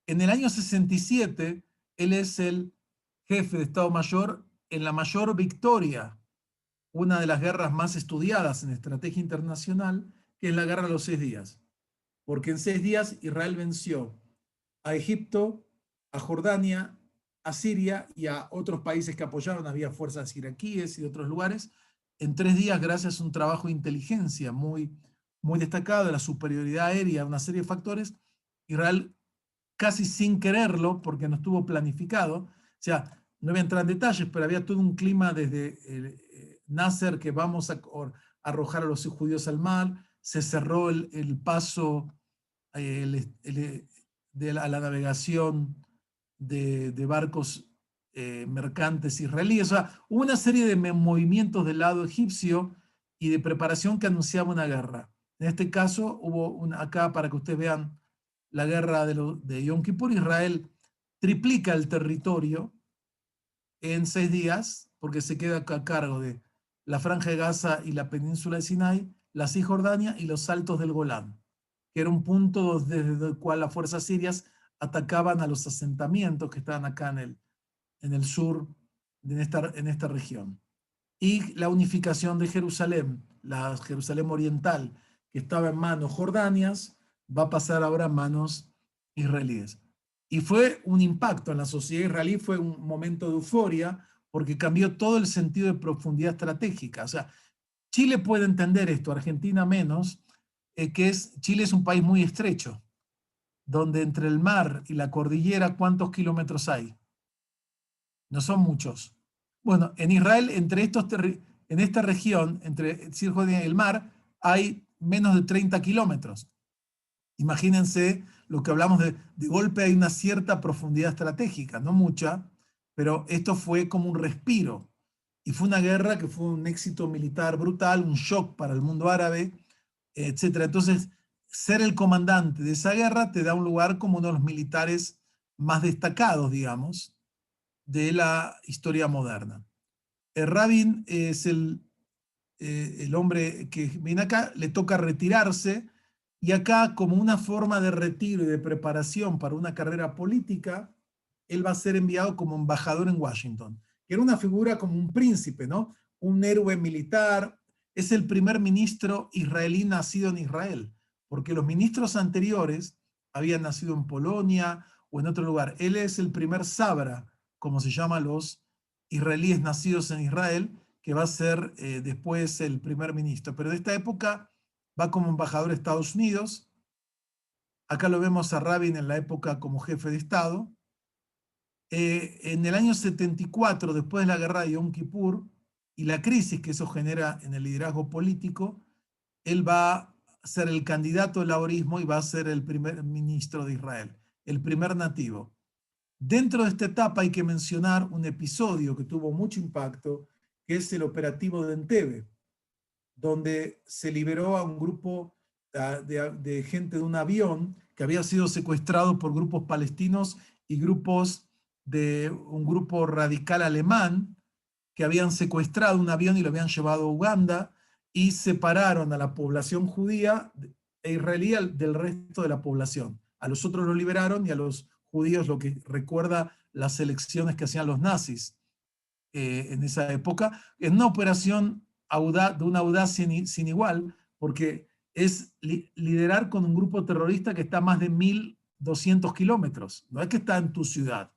En el año 67, él es el jefe de Estado Mayor en la mayor victoria, una de las guerras más estudiadas en estrategia internacional, que es la Guerra de los 6 días. Porque en 6 días Israel venció a Egipto, a Jordania, a Siria y a otros países que apoyaron. Había fuerzas iraquíes y de otros lugares. En 3 días, gracias a un trabajo de inteligencia muy, muy destacado, de la superioridad aérea, una serie de factores, Israel, casi sin quererlo, porque no estuvo planificado, o sea, no voy a entrar en detalles, pero había todo un clima desde Nasser, que vamos a arrojar a los judíos al mar, se cerró el paso a la navegación de barcos mercantes israelíes. O sea, hubo una serie de movimientos del lado egipcio y de preparación que anunciaba una guerra. En este caso, hubo acá para que ustedes vean la guerra de Yom Kippur. Israel triplica el territorio en 6 días, porque se queda a cargo de la Franja de Gaza y la península de Sinai, la Cisjordania y los Altos del Golán, que era un punto desde el cual las fuerzas sirias atacaban a los asentamientos que estaban acá en el sur, en esta región. Y la unificación de Jerusalén, la Jerusalén oriental, que estaba en manos jordanias, va a pasar ahora a manos israelíes. Y fue un impacto en la sociedad israelí, fue un momento de euforia, porque cambió todo el sentido de profundidad estratégica. O sea, Chile puede entender esto, Argentina menos, Chile es un país muy estrecho, donde entre el mar y la cordillera, ¿cuántos kilómetros hay? No son muchos. Bueno, en Israel, en esta región, entre Cisjordania y el mar, hay menos de 30 kilómetros. Imagínense lo que hablamos de golpe hay una cierta profundidad estratégica, no mucha, pero esto fue como un respiro. Y fue una guerra que fue un éxito militar brutal, un shock para el mundo árabe, etc. Entonces, ser el comandante de esa guerra te da un lugar como uno de los militares más destacados, digamos, de la historia moderna. Rabin es el hombre que viene acá, le toca retirarse, y acá, como una forma de retiro y de preparación para una carrera política, él va a ser enviado como embajador en Washington, que era una figura como un príncipe, ¿no? Un héroe militar. Es el primer ministro israelí nacido en Israel, porque los ministros anteriores habían nacido en Polonia o en otro lugar. Él es el primer sabra, como se llama los israelíes nacidos en Israel, que va a ser después el primer ministro. Pero de esta época va como embajador de Estados Unidos. Acá lo vemos a Rabin en la época como jefe de Estado. En el año 74, después de la guerra de Yom Kippur y la crisis que eso genera en el liderazgo político, él va a ser el candidato del laborismo y va a ser el primer ministro de Israel, el primer nativo. Dentro de esta etapa hay que mencionar un episodio que tuvo mucho impacto, que es el operativo de Entebbe, donde se liberó a un grupo de gente de un avión que había sido secuestrado por grupos palestinos y grupos de un grupo radical alemán que habían secuestrado un avión y lo habían llevado a Uganda, y separaron a la población judía e israelí del resto de la población. A los otros los liberaron y a los judíos, lo que recuerda las elecciones que hacían los nazis en esa época, en una operación de una audacia sin igual, porque es liderar con un grupo terrorista que está a más de 1.200 kilómetros. No es que está en tu ciudad.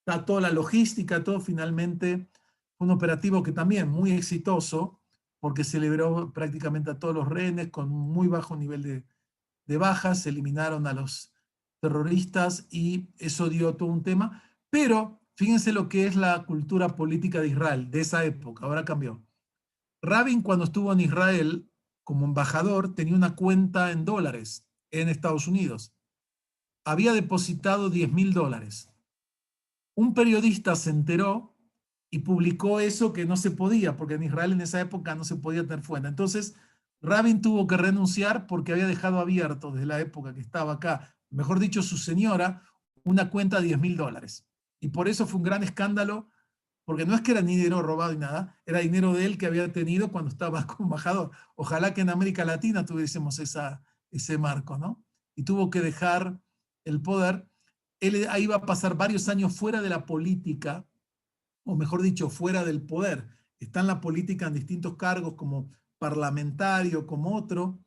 Está toda la logística, todo. Finalmente un operativo que también muy exitoso, porque se liberó prácticamente a todos los rehenes con muy bajo nivel de bajas, se eliminaron a los terroristas y eso dio todo un tema. Pero fíjense lo que es la cultura política de Israel de esa época, ahora cambió. Rabin, cuando estuvo en Israel como embajador, tenía una cuenta en dólares en Estados Unidos. Había depositado $10.000. Un periodista se enteró y publicó eso, que no se podía, porque en Israel en esa época no se podía tener fuente. Entonces, Rabin tuvo que renunciar porque había dejado abierto desde la época que estaba acá, mejor dicho, su señora, una cuenta de $10.000. Y por eso fue un gran escándalo, porque no es que era ni dinero robado ni nada, era dinero de él que había tenido cuando estaba como embajador. Ojalá que en América Latina tuviésemos ese marco, ¿no? Y tuvo que dejar el poder. Él ahí va a pasar varios años fuera de la política, o mejor dicho, fuera del poder. Está en la política en distintos cargos como parlamentario, como otro,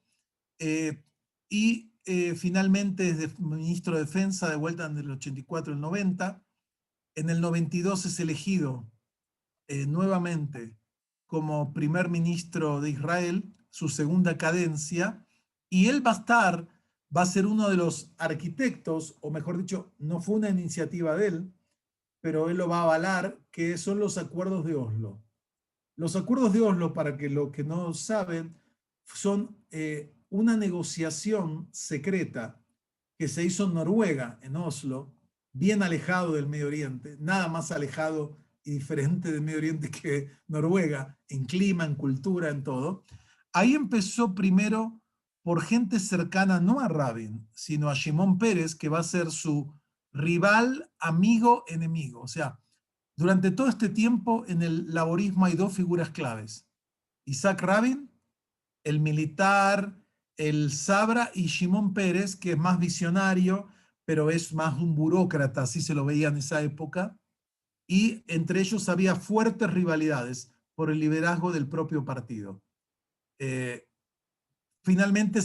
y finalmente es ministro de Defensa de vuelta en el 84 y el 90. En el 92 es elegido nuevamente como primer ministro de Israel, su segunda cadencia, y él va a ser uno de los arquitectos, o mejor dicho, no fue una iniciativa de él, pero él lo va a avalar, que son los acuerdos de Oslo. Los acuerdos de Oslo, para que los que no saben, son una negociación secreta que se hizo en Noruega, en Oslo, bien alejado del Medio Oriente, nada más alejado y diferente del Medio Oriente que Noruega, en clima, en cultura, en todo. Ahí empezó primero por gente cercana no a Rabin, sino a Shimon Peres, que va a ser su rival, amigo, enemigo. O sea, durante todo este tiempo en el laborismo hay dos figuras claves. Isaac Rabin, el militar, el Sabra, y Shimon Peres, que es más visionario, pero es más un burócrata, así se lo veía en esa época. Y entre ellos había fuertes rivalidades por el liderazgo del propio partido. Finalmente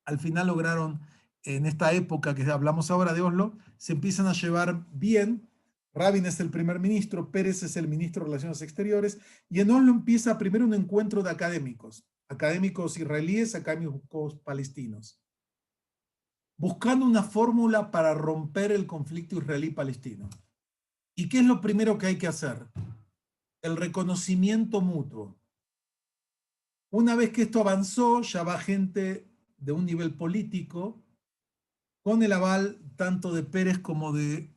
al final lograron, en esta época que hablamos ahora de Oslo, se empiezan a llevar bien. Rabin es el primer ministro, Pérez es el ministro de Relaciones Exteriores, y en Oslo empieza primero un encuentro de académicos israelíes, académicos palestinos, buscando una fórmula para romper el conflicto israelí-palestino. ¿Y qué es lo primero que hay que hacer? El reconocimiento mutuo. Una vez que esto avanzó, ya va gente de un nivel político, con el aval tanto de Pérez como de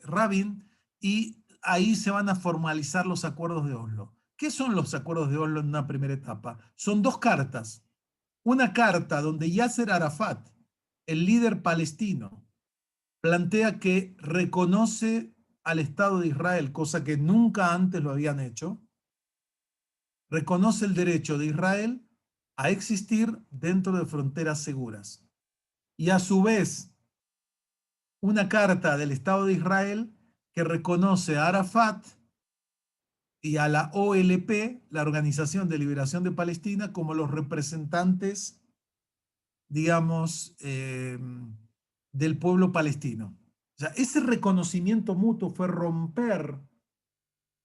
Rabin, y ahí se van a formalizar los acuerdos de Oslo. ¿Qué son los acuerdos de Oslo en una primera etapa? Son dos cartas. Una carta donde Yasser Arafat, el líder palestino, plantea que reconoce al Estado de Israel, cosa que nunca antes lo habían hecho, reconoce el derecho de Israel a existir dentro de fronteras seguras. Y a su vez, una carta del Estado de Israel que reconoce a Arafat y a la OLP, la Organización de Liberación de Palestina, como los representantes, digamos, del pueblo palestino. O sea, ese reconocimiento mutuo fue romper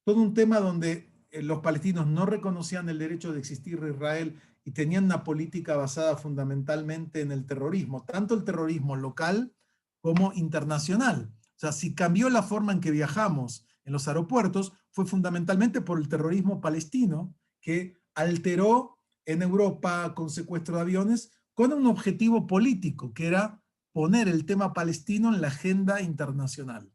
todo un tema donde los palestinos no reconocían el derecho de existir de Israel y tenían una política basada fundamentalmente en el terrorismo, tanto el terrorismo local como internacional. O sea, si cambió la forma en que viajamos en los aeropuertos, fue fundamentalmente por el terrorismo palestino que alteró en Europa con secuestro de aviones con un objetivo político, que era poner el tema palestino en la agenda internacional.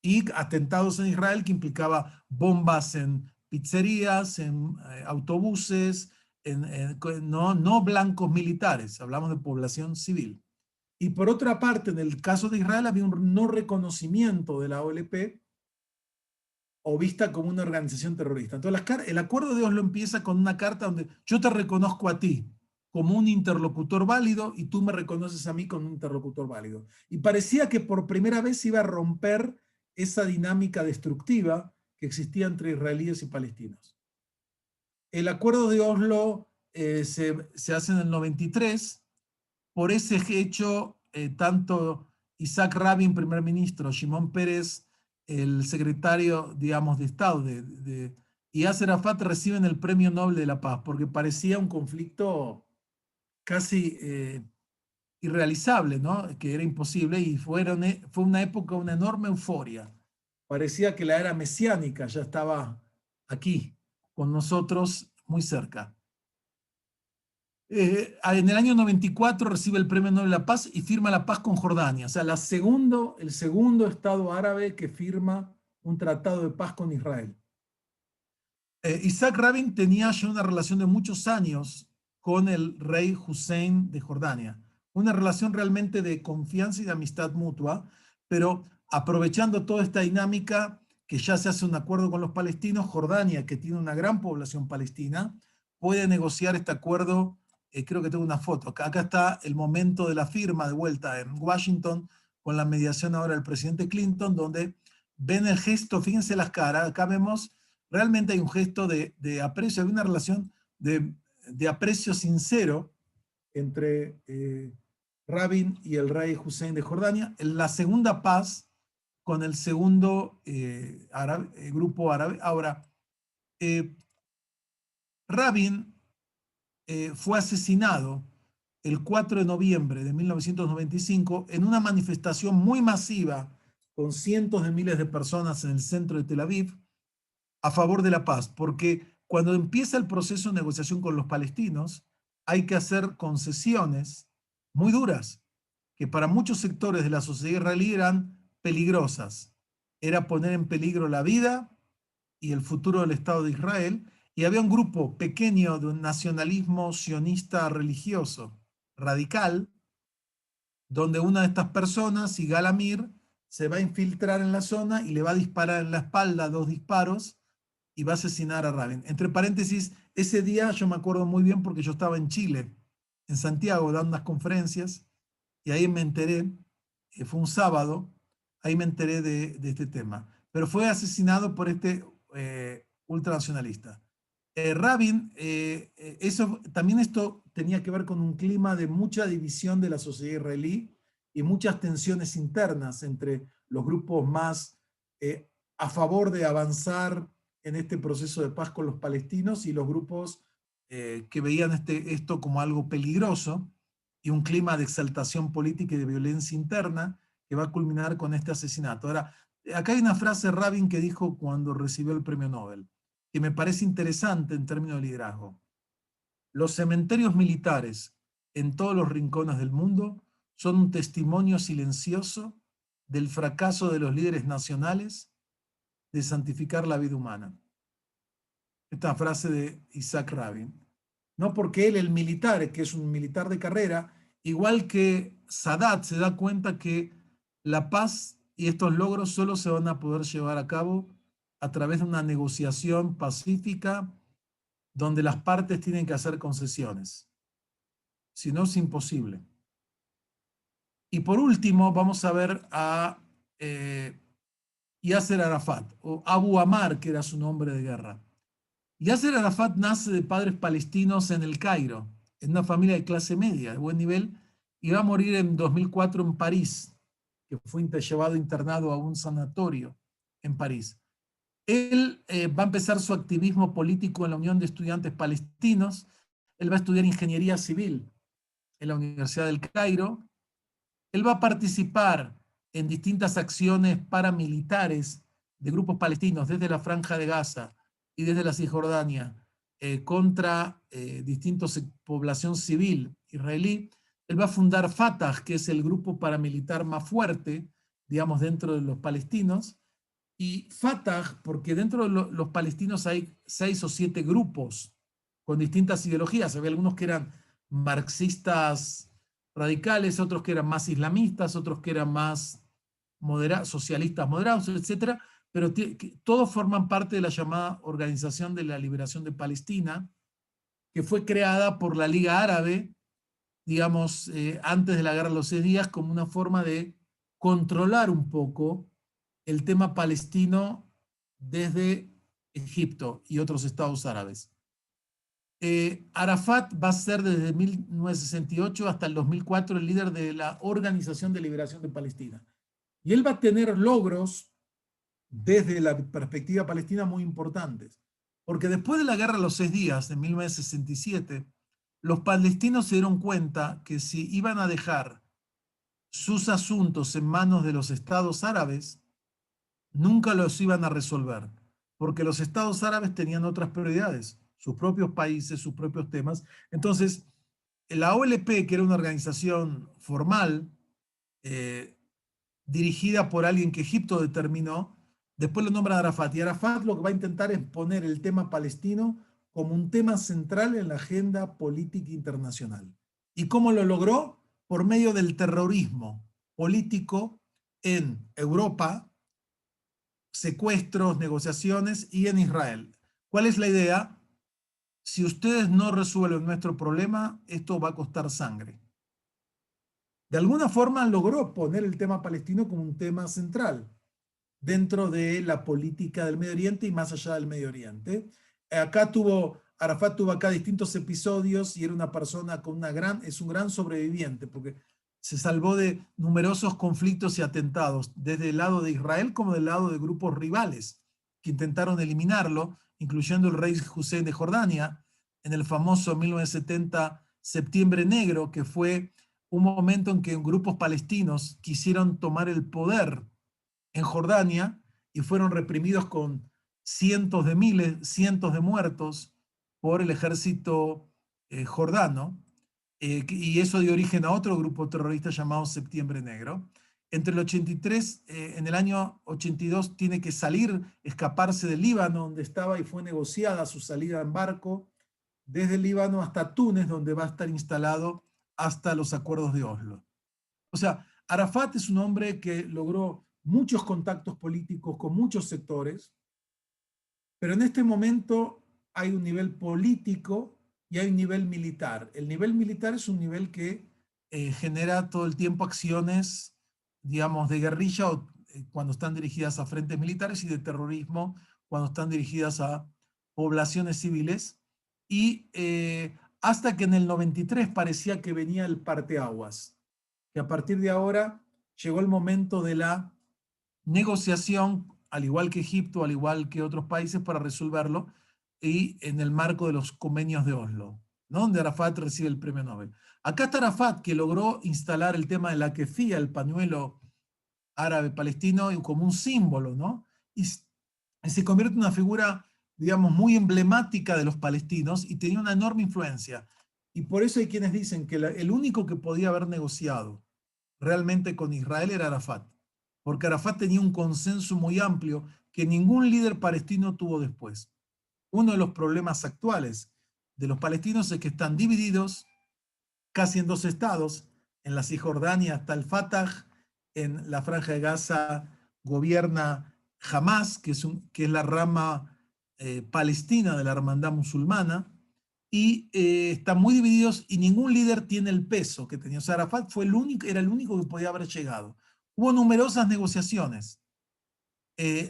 Y atentados en Israel que implicaba bombas en pizzerías, en autobuses, no blancos militares, hablamos de población civil. Y por otra parte, en el caso de Israel había un no reconocimiento de la OLP o vista como una organización terrorista. Entonces, el acuerdo de Oslo empieza con una carta donde yo te reconozco a ti como un interlocutor válido y tú me reconoces a mí como un interlocutor válido. Y parecía que por primera vez iba a romper esa dinámica destructiva que existía entre israelíes y palestinos. El acuerdo de Oslo se hace en el 93. Por ese hecho, tanto Isaac Rabin, primer ministro, Shimon Peres, el secretario, digamos, de Estado, y Yasser Arafat reciben el Premio Nobel de la Paz, porque parecía un conflicto casi irrealizable, ¿no? Que era imposible, y fue una época, una enorme euforia. Parecía que la era mesiánica ya estaba aquí, con nosotros, muy cerca. En el año 94 recibe el Premio Nobel de la Paz y firma la paz con Jordania. O sea, el segundo Estado árabe que firma un tratado de paz con Israel. Isaac Rabin tenía ya una relación de muchos años con el rey Hussein de Jordania. Una relación realmente de confianza y de amistad mutua, pero aprovechando toda esta dinámica que ya se hace un acuerdo con los palestinos, Jordania, que tiene una gran población palestina, puede negociar este acuerdo. Creo que tengo una foto. Acá está el momento de la firma de vuelta en Washington, con la mediación ahora del presidente Clinton, donde ven el gesto, fíjense las caras, acá vemos, realmente hay un gesto de aprecio, hay una relación de aprecio sincero entre Rabin y el rey Hussein de Jordania. En la segunda paz con el segundo grupo árabe. Ahora, Rabin fue asesinado el 4 de noviembre de 1995 en una manifestación muy masiva con cientos de miles de personas en el centro de Tel Aviv a favor de la paz, porque cuando empieza el proceso de negociación con los palestinos hay que hacer concesiones muy duras, que para muchos sectores de la sociedad israelí eran peligrosas. Era poner en peligro la vida y el futuro del Estado de Israel, Y había un grupo pequeño de un nacionalismo sionista religioso radical, donde una de estas personas, Yigal Amir, se va a infiltrar en la zona y le va a disparar en la espalda 2 disparos y va a asesinar a Rabin. Entre paréntesis, ese día yo me acuerdo muy bien porque yo estaba en Chile, en Santiago, dando unas conferencias, y ahí me enteré, fue un sábado, ahí me enteré de este tema. Pero fue asesinado por este ultranacionalista. Rabin, también esto tenía que ver con un clima de mucha división de la sociedad israelí y muchas tensiones internas entre los grupos más a favor de avanzar en este proceso de paz con los palestinos y los grupos que veían esto como algo peligroso y un clima de exaltación política y de violencia interna que va a culminar con este asesinato. Ahora, acá hay una frase de Rabin que dijo cuando recibió el premio Nobel, que me parece interesante en términos de liderazgo. Los cementerios militares en todos los rincones del mundo son un testimonio silencioso del fracaso de los líderes nacionales de santificar la vida humana. Esta frase de Isaac Rabin. No porque él, el militar, que es un militar de carrera, igual que Sadat, se da cuenta que la paz y estos logros solo se van a poder llevar a cabo a través de una negociación pacífica donde las partes tienen que hacer concesiones. Si no, es imposible. Y por último, vamos a ver a Yasser Arafat, o Abu Ammar, que era su nombre de guerra. Yasser Arafat nace de padres palestinos en el Cairo, en una familia de clase media, de buen nivel, y va a morir en 2004 en París, que fue llevado internado a un sanatorio en París. Él va a empezar su activismo político en la Unión de Estudiantes Palestinos. Él va a estudiar ingeniería civil en la Universidad del Cairo. Él va a participar en distintas acciones paramilitares de grupos palestinos desde la Franja de Gaza y desde la Cisjordania contra distintas población civil israelí. Él va a fundar Fatah, que es el grupo paramilitar más fuerte, digamos, dentro de los palestinos. Y Fatah, porque dentro de los palestinos hay 6 o 7 grupos con distintas ideologías. Había algunos que eran marxistas radicales, otros que eran más islamistas, otros que eran más socialistas moderados, etcétera, pero todos forman parte de la llamada Organización de la Liberación de Palestina, que fue creada por la Liga Árabe, digamos, antes de la Guerra de los 6 días, como una forma de controlar un poco el tema palestino desde Egipto y otros estados árabes. Arafat va a ser desde 1968 hasta el 2004 el líder de la Organización de Liberación de Palestina. Y él va a tener logros desde la perspectiva palestina muy importantes. Porque después de la Guerra de los 6 días, en 1967, los palestinos se dieron cuenta que si iban a dejar sus asuntos en manos de los estados árabes, nunca los iban a resolver, porque los estados árabes tenían otras prioridades, sus propios países, sus propios temas. Entonces, la OLP, que era una organización formal, dirigida por alguien que Egipto determinó, después lo nombra Arafat, y Arafat lo que va a intentar es poner el tema palestino como un tema central en la agenda política internacional. ¿Y cómo lo logró? Por medio del terrorismo político en Europa, secuestros, negociaciones, y en Israel. ¿Cuál es la idea? Si ustedes no resuelven nuestro problema, esto va a costar sangre. De alguna forma logró poner el tema palestino como un tema central dentro de la política del Medio Oriente y más allá del Medio Oriente. Arafat tuvo acá distintos episodios y era una persona con es un gran sobreviviente porque se salvó de numerosos conflictos y atentados, desde el lado de Israel como del lado de grupos rivales que intentaron eliminarlo, incluyendo el rey Hussein de Jordania, en el famoso 1970 Septiembre Negro, que fue un momento en que grupos palestinos quisieron tomar el poder en Jordania y fueron reprimidos con cientos de miles, cientos de muertos por el ejército jordano, y eso dio origen a otro grupo terrorista llamado Septiembre Negro. Entre el 83, en el año 82, tiene que salir, escaparse del Líbano, donde estaba, y fue negociada su salida en barco desde el Líbano hasta Túnez, donde va a estar instalado hasta los acuerdos de Oslo. O sea, Arafat es un hombre que logró muchos contactos políticos con muchos sectores, pero en este momento hay un nivel político y hay un nivel militar. El nivel militar es un nivel que genera todo el tiempo acciones, digamos, de guerrilla cuando están dirigidas a frentes militares, y de terrorismo cuando están dirigidas a poblaciones civiles. Y hasta que en el 93 parecía que venía el parteaguas, que a partir de ahora llegó el momento de la negociación, al igual que Egipto, al igual que otros países, para resolverlo, y en el marco de los convenios de Oslo, ¿no? Donde Arafat recibe el premio Nobel. Acá está Arafat, que logró instalar el tema de la kefía, el pañuelo árabe palestino, como un símbolo, ¿no? Y se convierte en una figura, digamos, muy emblemática de los palestinos, y tenía una enorme influencia. Y por eso hay quienes dicen que el único que podía haber negociado realmente con Israel era Arafat, porque Arafat tenía un consenso muy amplio que ningún líder palestino tuvo después. Uno de los problemas actuales de los palestinos es que están divididos casi en dos estados. En la Cisjordania está el Fatah, en la Franja de Gaza gobierna Hamas, que es la rama palestina de la hermandad musulmana, y están muy divididos, y ningún líder tiene el peso que tenía. O sea, Arafat era el único que podía haber llegado. Hubo numerosas negociaciones.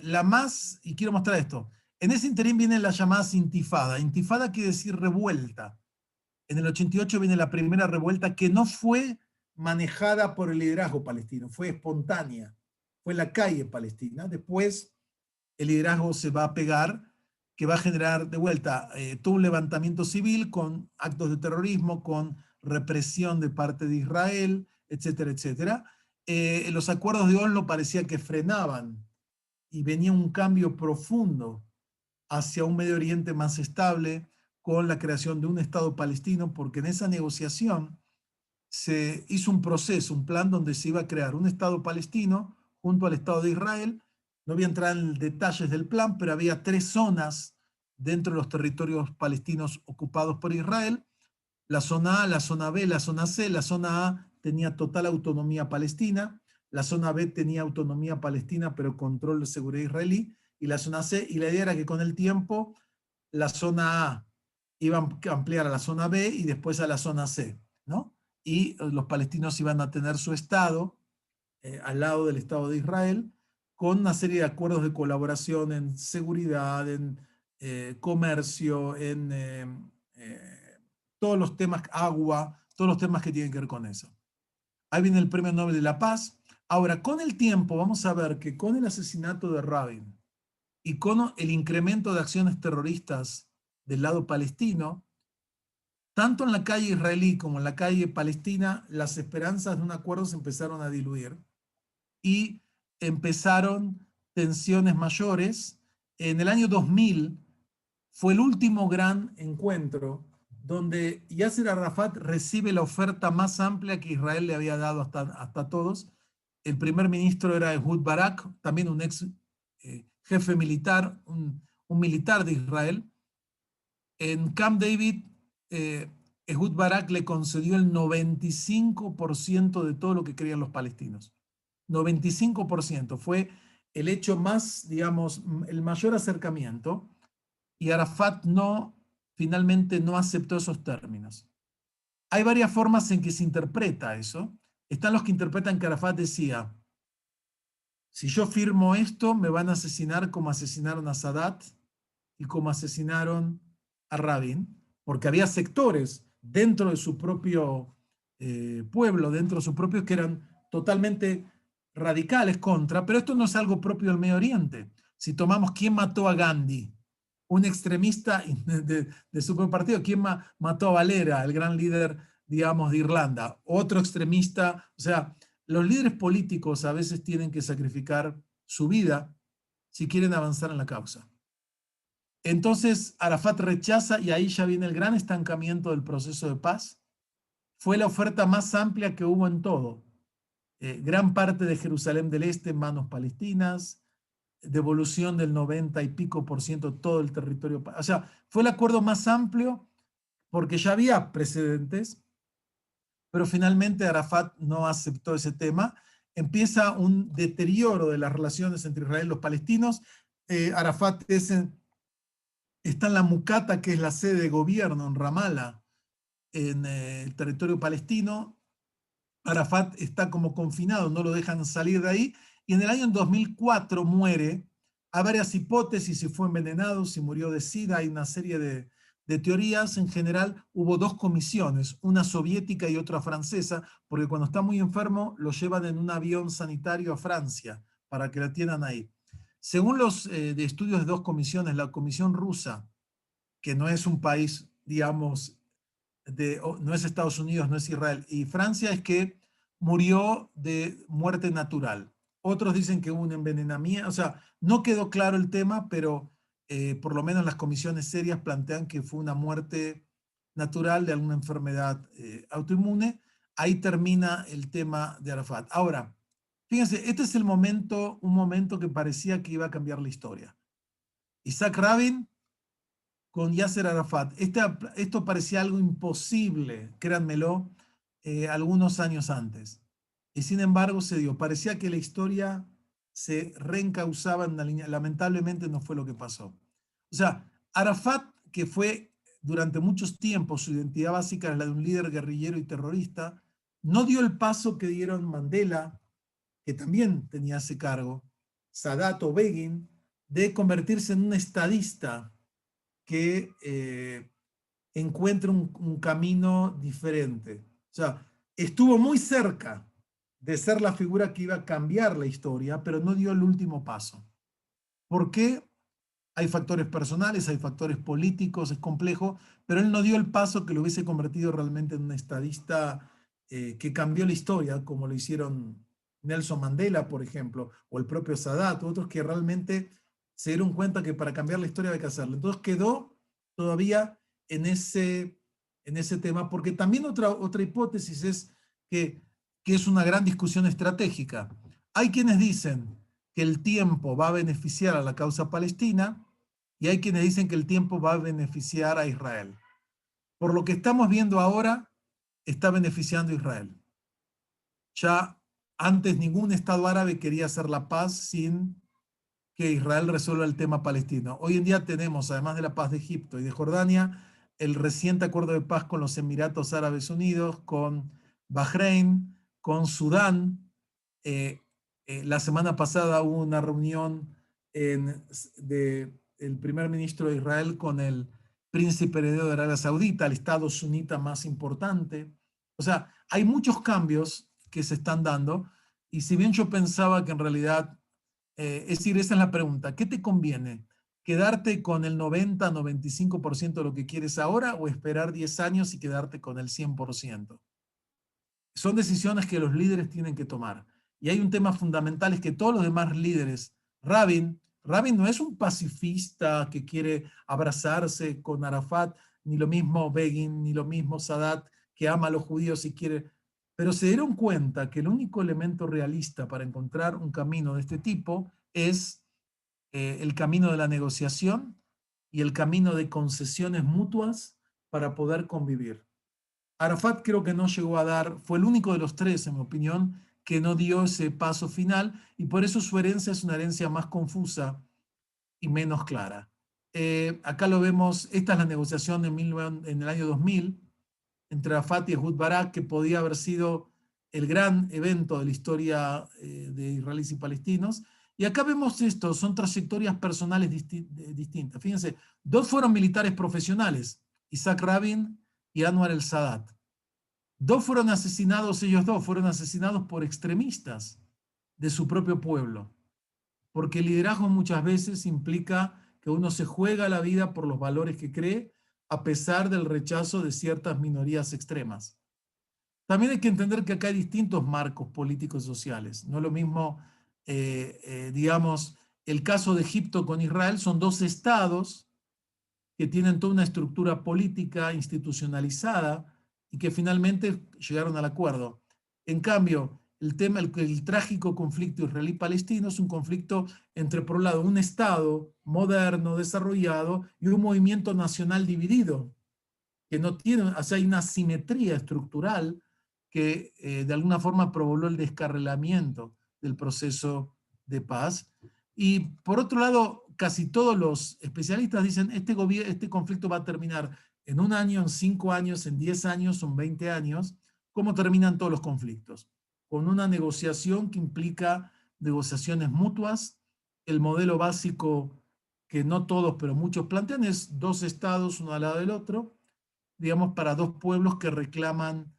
La más, y quiero mostrar esto, en ese interín vienen las llamadas intifada. Intifada quiere decir revuelta. En el 88 viene la primera revuelta, que no fue manejada por el liderazgo palestino, fue espontánea, fue en la calle palestina. Después el liderazgo se va a pegar, que va a generar de vuelta todo un levantamiento civil con actos de terrorismo, con represión de parte de Israel, etcétera, etcétera. Los acuerdos de Oslo parecía que frenaban, y venía un cambio profundo hacia un Medio Oriente más estable, con la creación de un Estado palestino, porque en esa negociación se hizo un proceso, un plan donde se iba a crear un Estado palestino junto al Estado de Israel. No voy a entrar en detalles del plan, pero había 3 zonas dentro de los territorios palestinos ocupados por Israel: la zona A, la zona B, la zona C. La zona A tenía total autonomía palestina, la zona B tenía autonomía palestina pero control de seguridad israelí, y la zona C, y la idea era que con el tiempo la zona A iba a ampliar a la zona B y después a la zona C, ¿no? Y los palestinos iban a tener su Estado al lado del Estado de Israel, con una serie de acuerdos de colaboración en seguridad, en comercio, en todos los temas, agua, todos los temas que tienen que ver con eso. Ahí viene el Premio Nobel de la Paz. Ahora, con el tiempo vamos a ver que con el asesinato de Rabin y con el incremento de acciones terroristas del lado palestino, tanto en la calle israelí como en la calle palestina, las esperanzas de un acuerdo se empezaron a diluir y empezaron tensiones mayores. En el año 2000 fue el último gran encuentro donde Yasser Arafat recibe la oferta más amplia que Israel le había dado hasta todos. El primer ministro era Ehud Barak, también un ex jefe militar, un militar de Israel. En Camp David, Ehud Barak le concedió el 95% de todo lo que querían los palestinos. 95%. Fue el hecho más, digamos, el mayor acercamiento, y Arafat finalmente no aceptó esos términos. Hay varias formas en que se interpreta eso. Están los que interpretan que Arafat decía: si yo firmo esto, me van a asesinar como asesinaron a Sadat y como asesinaron a Rabin, porque había sectores dentro de su propio pueblo, dentro de sus propios, que eran totalmente radicales contra, pero esto no es algo propio del Medio Oriente. Si tomamos quién mató a Gandhi, un extremista de su propio partido. ¿Quién mató a Valera, el gran líder, digamos, de Irlanda? Otro extremista. O sea, los líderes políticos a veces tienen que sacrificar su vida si quieren avanzar en la causa. Entonces Arafat rechaza, y ahí ya viene el gran estancamiento del proceso de paz. Fue la oferta más amplia que hubo en todo. gran parte de Jerusalén del Este en manos palestinas, devolución del 90 y pico por ciento de todo el territorio. O sea, fue el acuerdo más amplio porque ya había precedentes, pero finalmente Arafat no aceptó ese tema. Empieza un deterioro de las relaciones entre Israel y los palestinos. Arafat está en la Mucata, que es la sede de gobierno en Ramallah, en el territorio palestino. Arafat está como confinado, no lo dejan salir de ahí, y en el año 2004 muere. Hay varias hipótesis, si fue envenenado, si murió de SIDA, hay una serie de teorías. En general hubo dos comisiones, una soviética y otra francesa, porque cuando está muy enfermo lo llevan en un avión sanitario a Francia para que la atiendan ahí. Según los de estudios de dos comisiones, la comisión rusa, que no es un país, digamos, no es Estados Unidos, no es Israel, y Francia, es que murió de muerte natural. Otros dicen que hubo un envenenamiento, o sea, no quedó claro el tema, pero por lo menos las comisiones serias plantean que fue una muerte natural de alguna enfermedad autoinmune. Ahí termina el tema de Arafat. Ahora, fíjense, este es el momento, un momento que parecía que iba a cambiar la historia. Isaac Rabin con Yasser Arafat. Esto parecía algo imposible, créanmelo, algunos años antes. Y sin embargo se dio. Parecía que la historia se reencauzaba en una línea. Lamentablemente no fue lo que pasó. O sea, Arafat, que fue durante muchos tiempos su identidad básica era la de un líder guerrillero y terrorista, no dio el paso que dieron Mandela, que también tenía ese cargo, Sadat o Begin, de convertirse en un estadista que encuentre un camino diferente. O sea, estuvo muy cerca de ser la figura que iba a cambiar la historia, pero no dio el último paso. ¿Por qué? Hay factores personales, hay factores políticos, es complejo, pero él no dio el paso que lo hubiese convertido realmente en un estadista que cambió la historia, como lo hicieron Nelson Mandela, por ejemplo, o el propio Sadat, otros que realmente se dieron cuenta que para cambiar la historia hay que hacerlo. Entonces quedó todavía en ese tema, porque también otra hipótesis es que es una gran discusión estratégica. Hay quienes dicen que el tiempo va a beneficiar a la causa palestina y hay quienes dicen que el tiempo va a beneficiar a Israel. Por lo que estamos viendo ahora, está beneficiando a Israel. Ya antes ningún Estado árabe quería hacer la paz sin que Israel resuelva el tema palestino. Hoy en día tenemos, además de la paz de Egipto y de Jordania, el reciente acuerdo de paz con los Emiratos Árabes Unidos, con Bahrein, con Sudán. La semana pasada hubo una reunión del primer ministro de Israel con el príncipe heredero de Arabia Saudita, el estado sunita más importante. O sea, hay muchos cambios que se están dando y si bien yo pensaba que en realidad es decir, esa es la pregunta. ¿Qué te conviene? ¿Quedarte con el 90-95% de lo que quieres ahora o esperar 10 años y quedarte con el 100%? Son decisiones que los líderes tienen que tomar. Y hay un tema fundamental, es que todos los demás líderes, Rabin no es un pacifista que quiere abrazarse con Arafat, ni lo mismo Begin, ni lo mismo Sadat, que ama a los judíos y quiere... Pero se dieron cuenta que el único elemento realista para encontrar un camino de este tipo es el camino de la negociación y el camino de concesiones mutuas para poder convivir. Arafat creo que no llegó a dar, fue el único de los tres, en mi opinión, que no dio ese paso final y por eso su herencia es una herencia más confusa y menos clara. Acá lo vemos, esta es la negociación en el año 2000 entre Arafat y Ehud Barak, que podía haber sido el gran evento de la historia de israelíes y palestinos. Y acá vemos esto, son trayectorias personales distintas. Fíjense, dos fueron militares profesionales, Isaac Rabin y Anwar el-Sadat. Dos fueron asesinados, ellos dos fueron asesinados por extremistas de su propio pueblo, porque el liderazgo muchas veces implica que uno se juega la vida por los valores que cree, a pesar del rechazo de ciertas minorías extremas. También hay que entender que acá hay distintos marcos políticos y sociales. No es lo mismo, digamos, el caso de Egipto con Israel, son dos estados que tienen toda una estructura política institucionalizada y que finalmente llegaron al acuerdo. En cambio, el trágico conflicto israelí-palestino es un conflicto entre, por un lado, un Estado moderno, desarrollado, y un movimiento nacional dividido, que no tiene, o sea, hay una asimetría estructural que de alguna forma provocó el descarrilamiento del proceso de paz. Y por otro lado, casi todos los especialistas dicen este conflicto va a terminar en 1 año, en 5 años, en 10 años, en 20 años, como terminan todos los conflictos, con una negociación que implica negociaciones mutuas. El modelo básico que no todos, pero muchos plantean es 2 estados uno al lado del otro, digamos, para 2 pueblos que reclaman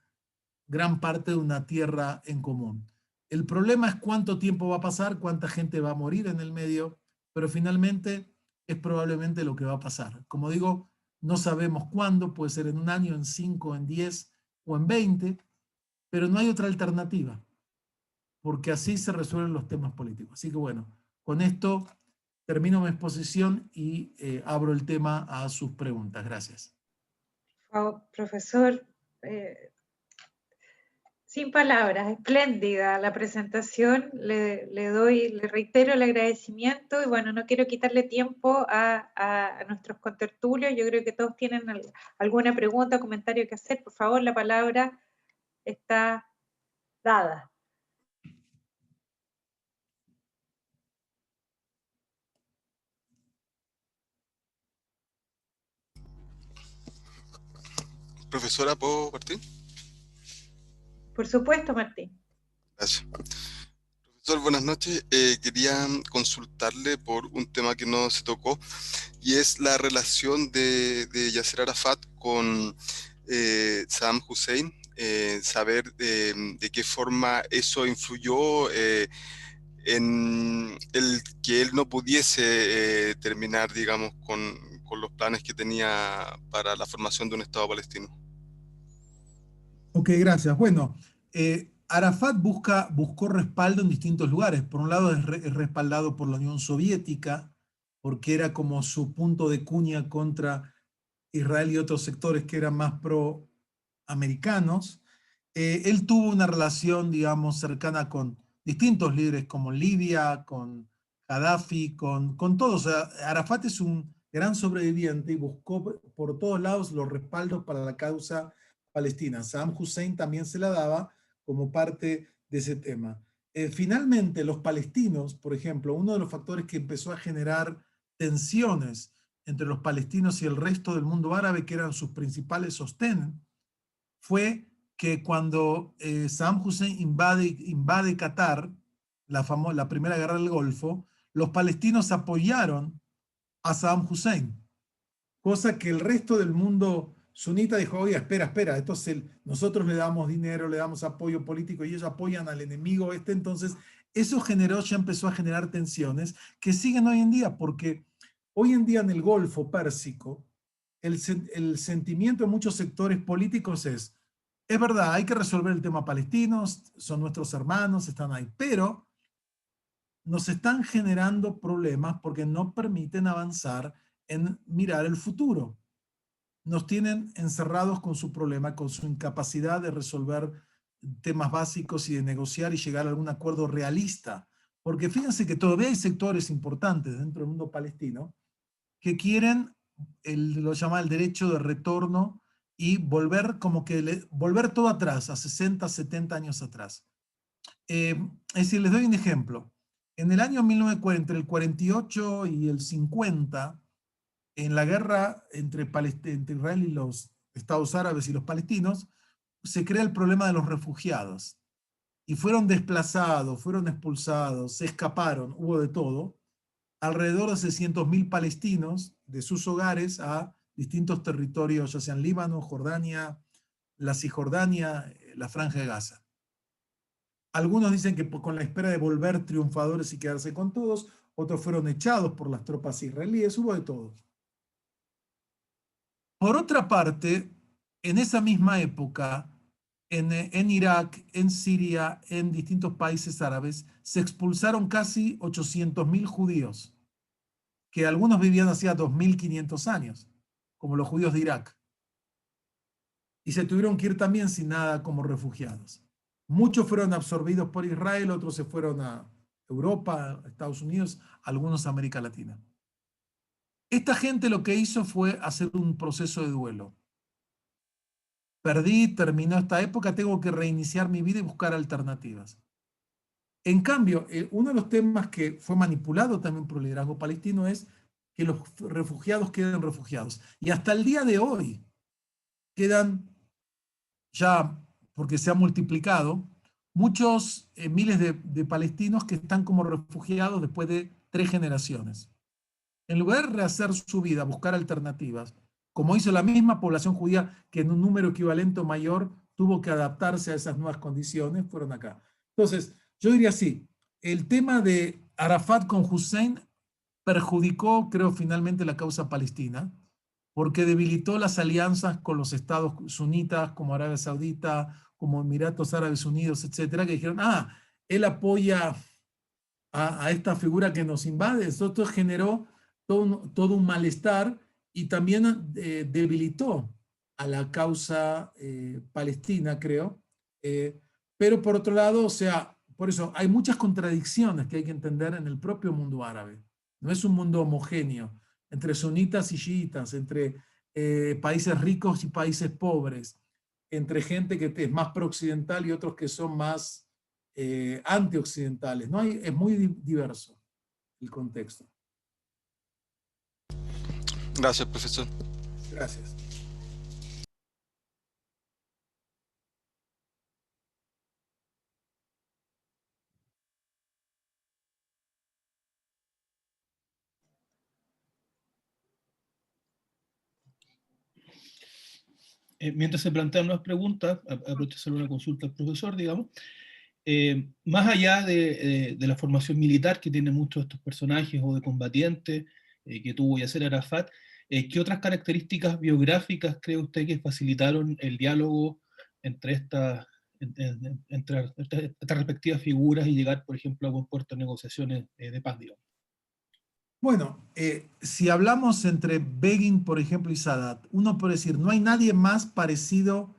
gran parte de una tierra en común. El problema es cuánto tiempo va a pasar, cuánta gente va a morir en el medio, pero finalmente es probablemente lo que va a pasar. Como digo, no sabemos cuándo, puede ser en 1 año, en 5, en 10 o en 20, pero no hay otra alternativa, porque así se resuelven los temas políticos. Así que bueno, con esto termino mi exposición y abro el tema a sus preguntas. Gracias. Profesor, sin palabras, espléndida la presentación, le reitero el agradecimiento y bueno, no quiero quitarle tiempo a nuestros contertulios, yo creo que todos tienen alguna pregunta o comentario que hacer, por favor, la palabra está dada. Profesora, ¿puedo partir? Por supuesto, Martín. Gracias. Profesor, buenas noches. Quería consultarle por un tema que no se tocó, y es la relación de Yasser Arafat con Saddam Hussein. Saber de qué forma eso influyó en el que él no pudiese terminar, digamos, con los planes que tenía para la formación de un Estado palestino. Ok, gracias. Bueno, Arafat buscó respaldo en distintos lugares. Por un lado es respaldado por la Unión Soviética, porque era como su punto de cuña contra Israel y otros sectores que eran más pro-americanos. Él tuvo una relación, digamos, cercana con distintos líderes como Libia, con Gaddafi, con todos. O sea, Arafat es un gran sobreviviente y buscó por todos lados los respaldos para la causa palestina. Saddam Hussein también se la daba como parte de ese tema. Finalmente, los palestinos, por ejemplo, uno de los factores que empezó a generar tensiones entre los palestinos y el resto del mundo árabe, que eran sus principales sostén, fue que cuando Saddam Hussein invade Qatar, la primera guerra del Golfo, los palestinos apoyaron a Saddam Hussein, cosa que el resto del mundo sunita dijo, oye, espera, nosotros le damos dinero, le damos apoyo político y ellos apoyan al enemigo entonces eso ya empezó a generar tensiones que siguen hoy en día, porque hoy en día en el Golfo Pérsico, el sentimiento de muchos sectores políticos es verdad, hay que resolver el tema palestino, son nuestros hermanos, están ahí, pero nos están generando problemas porque no permiten avanzar en mirar el futuro. Nos tienen encerrados con su problema, con su incapacidad de resolver temas básicos y de negociar y llegar a algún acuerdo realista. Porque fíjense que todavía hay sectores importantes dentro del mundo palestino que quieren, lo llama el derecho de retorno y volver volver todo atrás, a 60, 70 años atrás. Es decir, les doy un ejemplo. En el año 1940, entre el 48 y el 50, en la guerra entre Israel y los estados árabes y los palestinos, se crea el problema de los refugiados. Y fueron desplazados, fueron expulsados, se escaparon, hubo de todo. Alrededor de 600.000 palestinos de sus hogares a distintos territorios, ya sean Líbano, Jordania, la Cisjordania, la Franja de Gaza. Algunos dicen que con la espera de volver triunfadores y quedarse con todos, otros fueron echados por las tropas israelíes, hubo de todo. Por otra parte, en esa misma época, en Irak, en Siria, en distintos países árabes, se expulsaron casi 800.000 judíos, que algunos vivían hacía 2.500 años, como los judíos de Irak. Y se tuvieron que ir también sin nada como refugiados. Muchos fueron absorbidos por Israel, otros se fueron a Europa, a Estados Unidos, algunos a América Latina. Esta gente lo que hizo fue hacer un proceso de duelo. Perdí, terminó esta época, tengo que reiniciar mi vida y buscar alternativas. En cambio, uno de los temas que fue manipulado también por el liderazgo palestino es que los refugiados queden refugiados. Y hasta el día de hoy quedan ya, porque se ha multiplicado, muchos miles de palestinos que están como refugiados después de 3 generaciones. En lugar de rehacer su vida, buscar alternativas, como hizo la misma población judía que en un número equivalente o mayor tuvo que adaptarse a esas nuevas condiciones, fueron acá. Entonces, yo diría así, el tema de Arafat con Hussein perjudicó, creo, finalmente la causa palestina, porque debilitó las alianzas con los estados sunitas, como Arabia Saudita, como Emiratos Árabes Unidos, etcétera, que dijeron, él apoya a esta figura que nos invade. Esto generó todo un malestar y también debilitó a la causa palestina, creo. Pero por otro lado, o sea, por eso hay muchas contradicciones que hay que entender en el propio mundo árabe. No es un mundo homogéneo entre sunitas y chiitas, entre países ricos y países pobres, entre gente que es más prooccidental y otros que son más antioccidentales, ¿no? Es muy diverso el contexto. Gracias, profesor. Gracias. Mientras se plantean nuevas preguntas, aprovecho a hacer una consulta al profesor, digamos. Más allá de la formación militar que tienen muchos de estos personajes o de combatientes que tuvo Yasser Arafat, ¿qué otras características biográficas cree usted que facilitaron el diálogo entre estas respectivas figuras y llegar, por ejemplo, a buen puerto de negociaciones de paz, digamos? Bueno, si hablamos entre Begin, por ejemplo, y Sadat, uno puede decir, no hay nadie más parecido,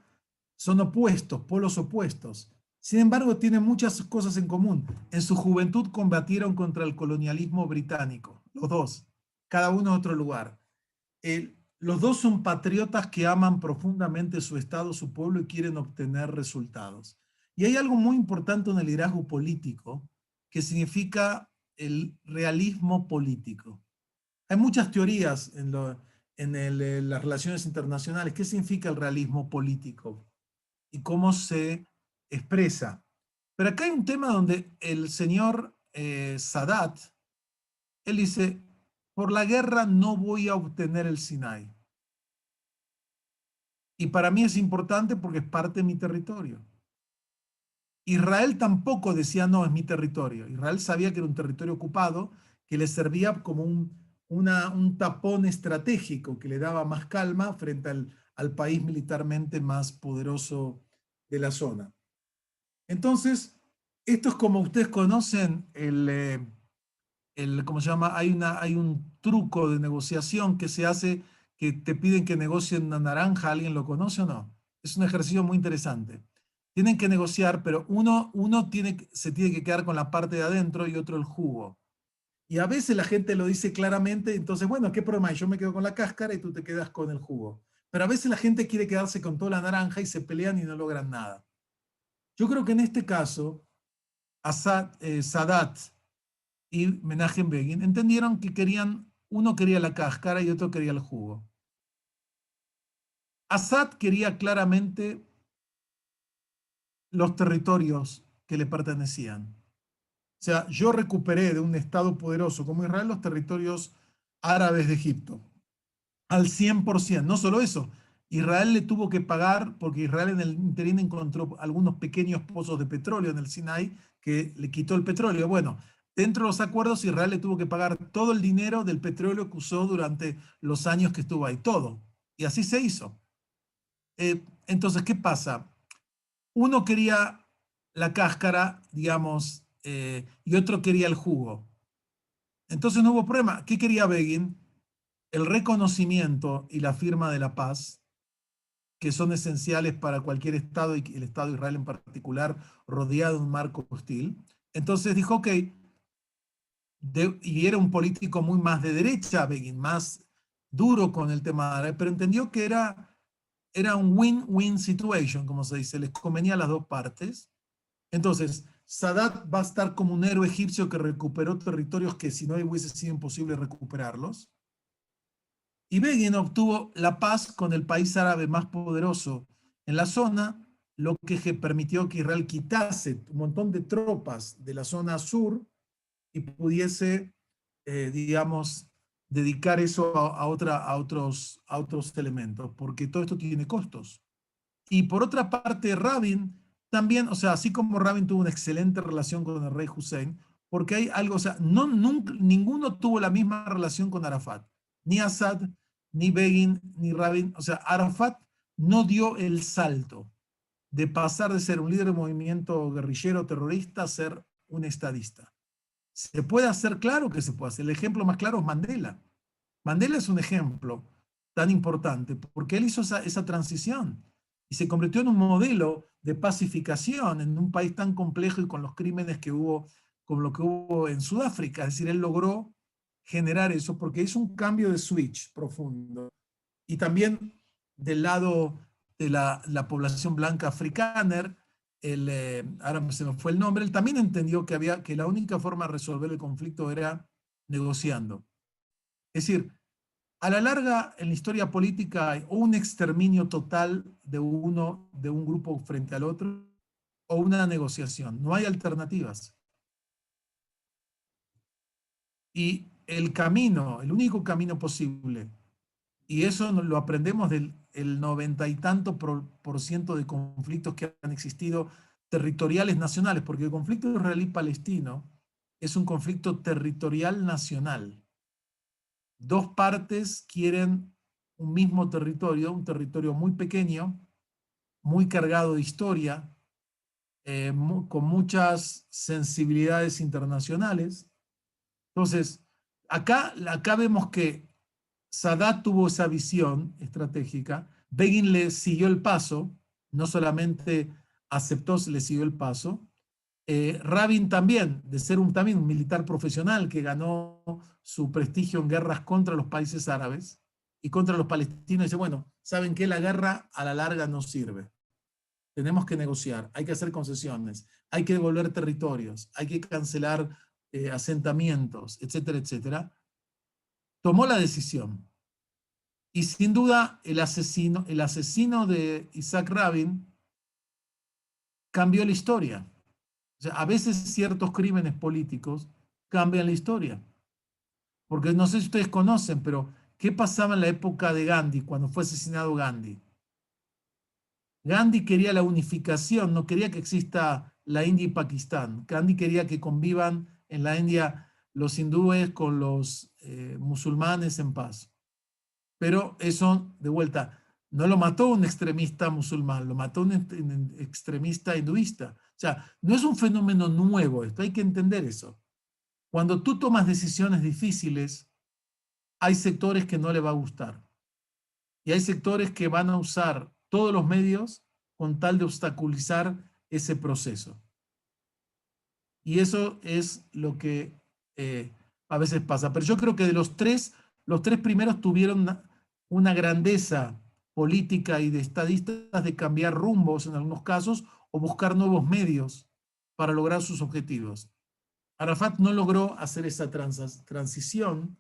son opuestos, polos opuestos. Sin embargo, tienen muchas cosas en común. En su juventud combatieron contra el colonialismo británico, los dos, cada uno en otro lugar. Los dos son patriotas que aman profundamente su estado, su pueblo y quieren obtener resultados. Y hay algo muy importante en el liderazgo político que significa el realismo político. Hay muchas teorías en las relaciones internacionales. ¿Qué significa el realismo político? Y cómo se expresa. Pero acá hay un tema donde el señor Sadat, él dice, por la guerra no voy a obtener el Sinai. Y para mí es importante porque es parte de mi territorio. Israel tampoco decía, no, es mi territorio. Israel sabía que era un territorio ocupado que le servía como un tapón estratégico que le daba más calma frente al país militarmente más poderoso de la zona. Entonces, esto es como ustedes conocen ¿cómo se llama? Hay un truco de negociación que se hace, que te piden que negocien una naranja, ¿alguien lo conoce o no? Es un ejercicio muy interesante. Tienen que negociar, pero uno se tiene que quedar con la parte de adentro y otro el jugo. Y a veces la gente lo dice claramente, entonces, bueno, ¿qué problema hay? Yo me quedo con la cáscara y tú te quedas con el jugo. Pero a veces la gente quiere quedarse con toda la naranja y se pelean y no logran nada. Yo creo que en este caso, Sadat y Menachem Begin entendieron que uno quería la cáscara y otro quería el jugo. Assad quería claramente los territorios que le pertenecían. O sea, yo recuperé de un estado poderoso como Israel los territorios árabes de Egipto, al 100%. No solo eso, Israel le tuvo que pagar, porque Israel en el interín encontró algunos pequeños pozos de petróleo en el Sinai que le quitó el petróleo. Bueno, dentro de los acuerdos, Israel le tuvo que pagar todo el dinero del petróleo que usó durante los años que estuvo ahí, todo. Y así se hizo. Entonces, ¿qué pasa? Uno quería la cáscara, digamos, y otro quería el jugo. Entonces no hubo problema. ¿Qué quería Begin? El reconocimiento y la firma de la paz. que son esenciales para cualquier Estado, y el Estado de Israel en particular, rodeado de un marco hostil. Entonces dijo, ok, y era un político muy más de derecha, Begin, más duro con el tema árabe, pero entendió que era un win-win situation, como se dice, les convenía a las dos partes. Entonces, Sadat va a estar como un héroe egipcio que recuperó territorios que si no hubiese sido imposible recuperarlos. Y Begin obtuvo la paz con el país árabe más poderoso en la zona, lo que permitió que Israel quitase un montón de tropas de la zona sur y pudiese, digamos, dedicar eso a otros elementos, porque todo esto tiene costos. Y por otra parte, Rabin también, o sea, así como Rabin tuvo una excelente relación con el rey Hussein, porque hay algo, o sea, ninguno tuvo la misma relación con Arafat, ni Assad, ni Begin, ni Rabin. O sea, Arafat no dio el salto de pasar de ser un líder de movimiento guerrillero terrorista a ser un estadista. Se puede hacer, claro que se puede hacer. El ejemplo más claro es Mandela. Mandela es un ejemplo tan importante porque él hizo esa transición y se convirtió en un modelo de pacificación en un país tan complejo y con los crímenes que hubo, como lo que hubo en Sudáfrica. Es decir, él logró generar eso porque hizo un cambio de switch profundo. Y también del lado de la población blanca africana, ahora se me fue el nombre, él también entendió que la única forma de resolver el conflicto era negociando. Es decir, a la larga, en la historia política hay un exterminio total de un grupo frente al otro, o una negociación. No hay alternativas. Y el único camino posible, y eso lo aprendemos del 90 y tanto por ciento de conflictos que han existido territoriales nacionales, porque el conflicto israelí-palestino es un conflicto territorial nacional. Dos partes quieren un mismo territorio, un territorio muy pequeño, muy cargado de historia, con muchas sensibilidades internacionales. Entonces, acá vemos que Sadat tuvo esa visión estratégica, Begin le siguió el paso, no solamente aceptó, le siguió el paso. Rabin también, de ser también un militar profesional que ganó su prestigio en guerras contra los países árabes y contra los palestinos, dice, bueno, ¿saben qué? La guerra a la larga no sirve. Tenemos que negociar, hay que hacer concesiones, hay que devolver territorios, hay que cancelar asentamientos, etcétera, etcétera. Tomó la decisión. Y sin duda el asesino de Isaac Rabin cambió la historia. O sea, a veces ciertos crímenes políticos cambian la historia. Porque no sé si ustedes conocen, pero ¿qué pasaba en la época de Gandhi, cuando fue asesinado Gandhi? Gandhi quería la unificación, no quería que exista la India y Pakistán. Gandhi quería que convivan en la India los hindúes con los musulmanes en paz. Pero eso, de vuelta, no lo mató un extremista musulmán, lo mató un extremista hinduista. O sea, no es un fenómeno nuevo esto, hay que entender eso. Cuando tú tomas decisiones difíciles, hay sectores que no le va a gustar. Y hay sectores que van a usar todos los medios con tal de obstaculizar ese proceso. Y eso es lo que a veces pasa. Pero yo creo que de los tres primeros tuvieron una grandeza política y de estadistas de cambiar rumbos en algunos casos o buscar nuevos medios para lograr sus objetivos. Arafat no logró hacer esa transición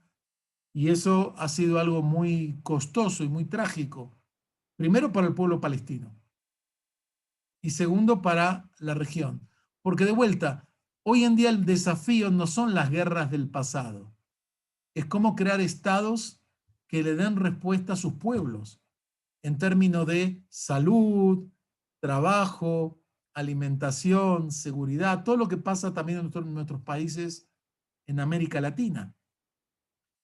y eso ha sido algo muy costoso y muy trágico. Primero para el pueblo palestino y segundo para la región. Porque de vuelta, hoy en día el desafío no son las guerras del pasado. Es cómo crear estados que le den respuesta a sus pueblos en términos de salud, trabajo, alimentación, seguridad, todo lo que pasa también en nuestros países en América Latina,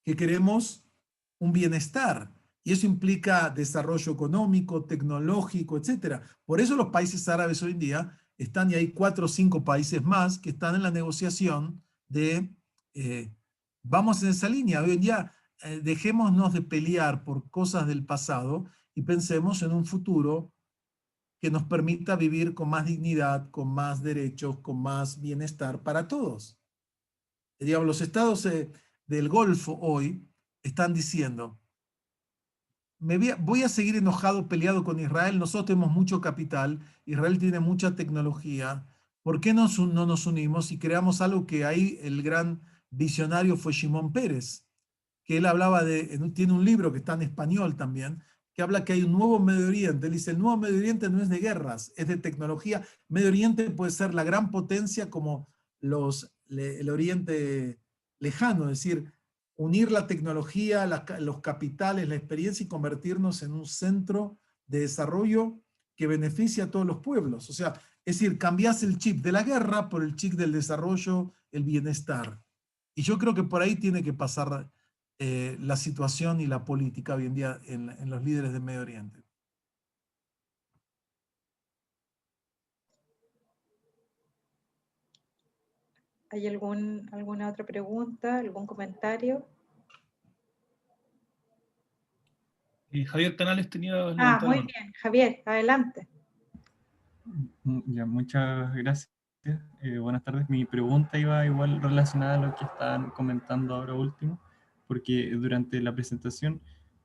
que queremos un bienestar. Y eso implica desarrollo económico, tecnológico, etc. Por eso los países árabes hoy en día están, y hay 4 o 5 países más que están en la negociación de, vamos en esa línea, hoy en día dejémonos de pelear por cosas del pasado y pensemos en un futuro que nos permita vivir con más dignidad, con más derechos, con más bienestar para todos. Digamos, los estados del Golfo hoy están diciendo, voy a seguir enojado, peleado con Israel, nosotros tenemos mucho capital, Israel tiene mucha tecnología, ¿por qué no nos unimos y creamos algo que ahí el gran visionario fue Shimon Peres, que él hablaba tiene un libro que está en español también, que habla que hay un nuevo Medio Oriente. Él dice, el nuevo Medio Oriente no es de guerras, es de tecnología. Medio Oriente puede ser la gran potencia como el Oriente lejano, es decir, unir la tecnología, los capitales, la experiencia y convertirnos en un centro de desarrollo que beneficie a todos los pueblos. O sea, es decir, cambias el chip de la guerra por el chip del desarrollo, el bienestar. Y yo creo que por ahí tiene que pasar la situación y la política hoy en día en los líderes de Medio Oriente. ¿Hay alguna otra pregunta, algún comentario? Javier Canales tenía... Muy bien, Javier, adelante. Ya, muchas gracias. Buenas tardes. Mi pregunta iba igual relacionada a lo que estaban comentando ahora último, porque durante la presentación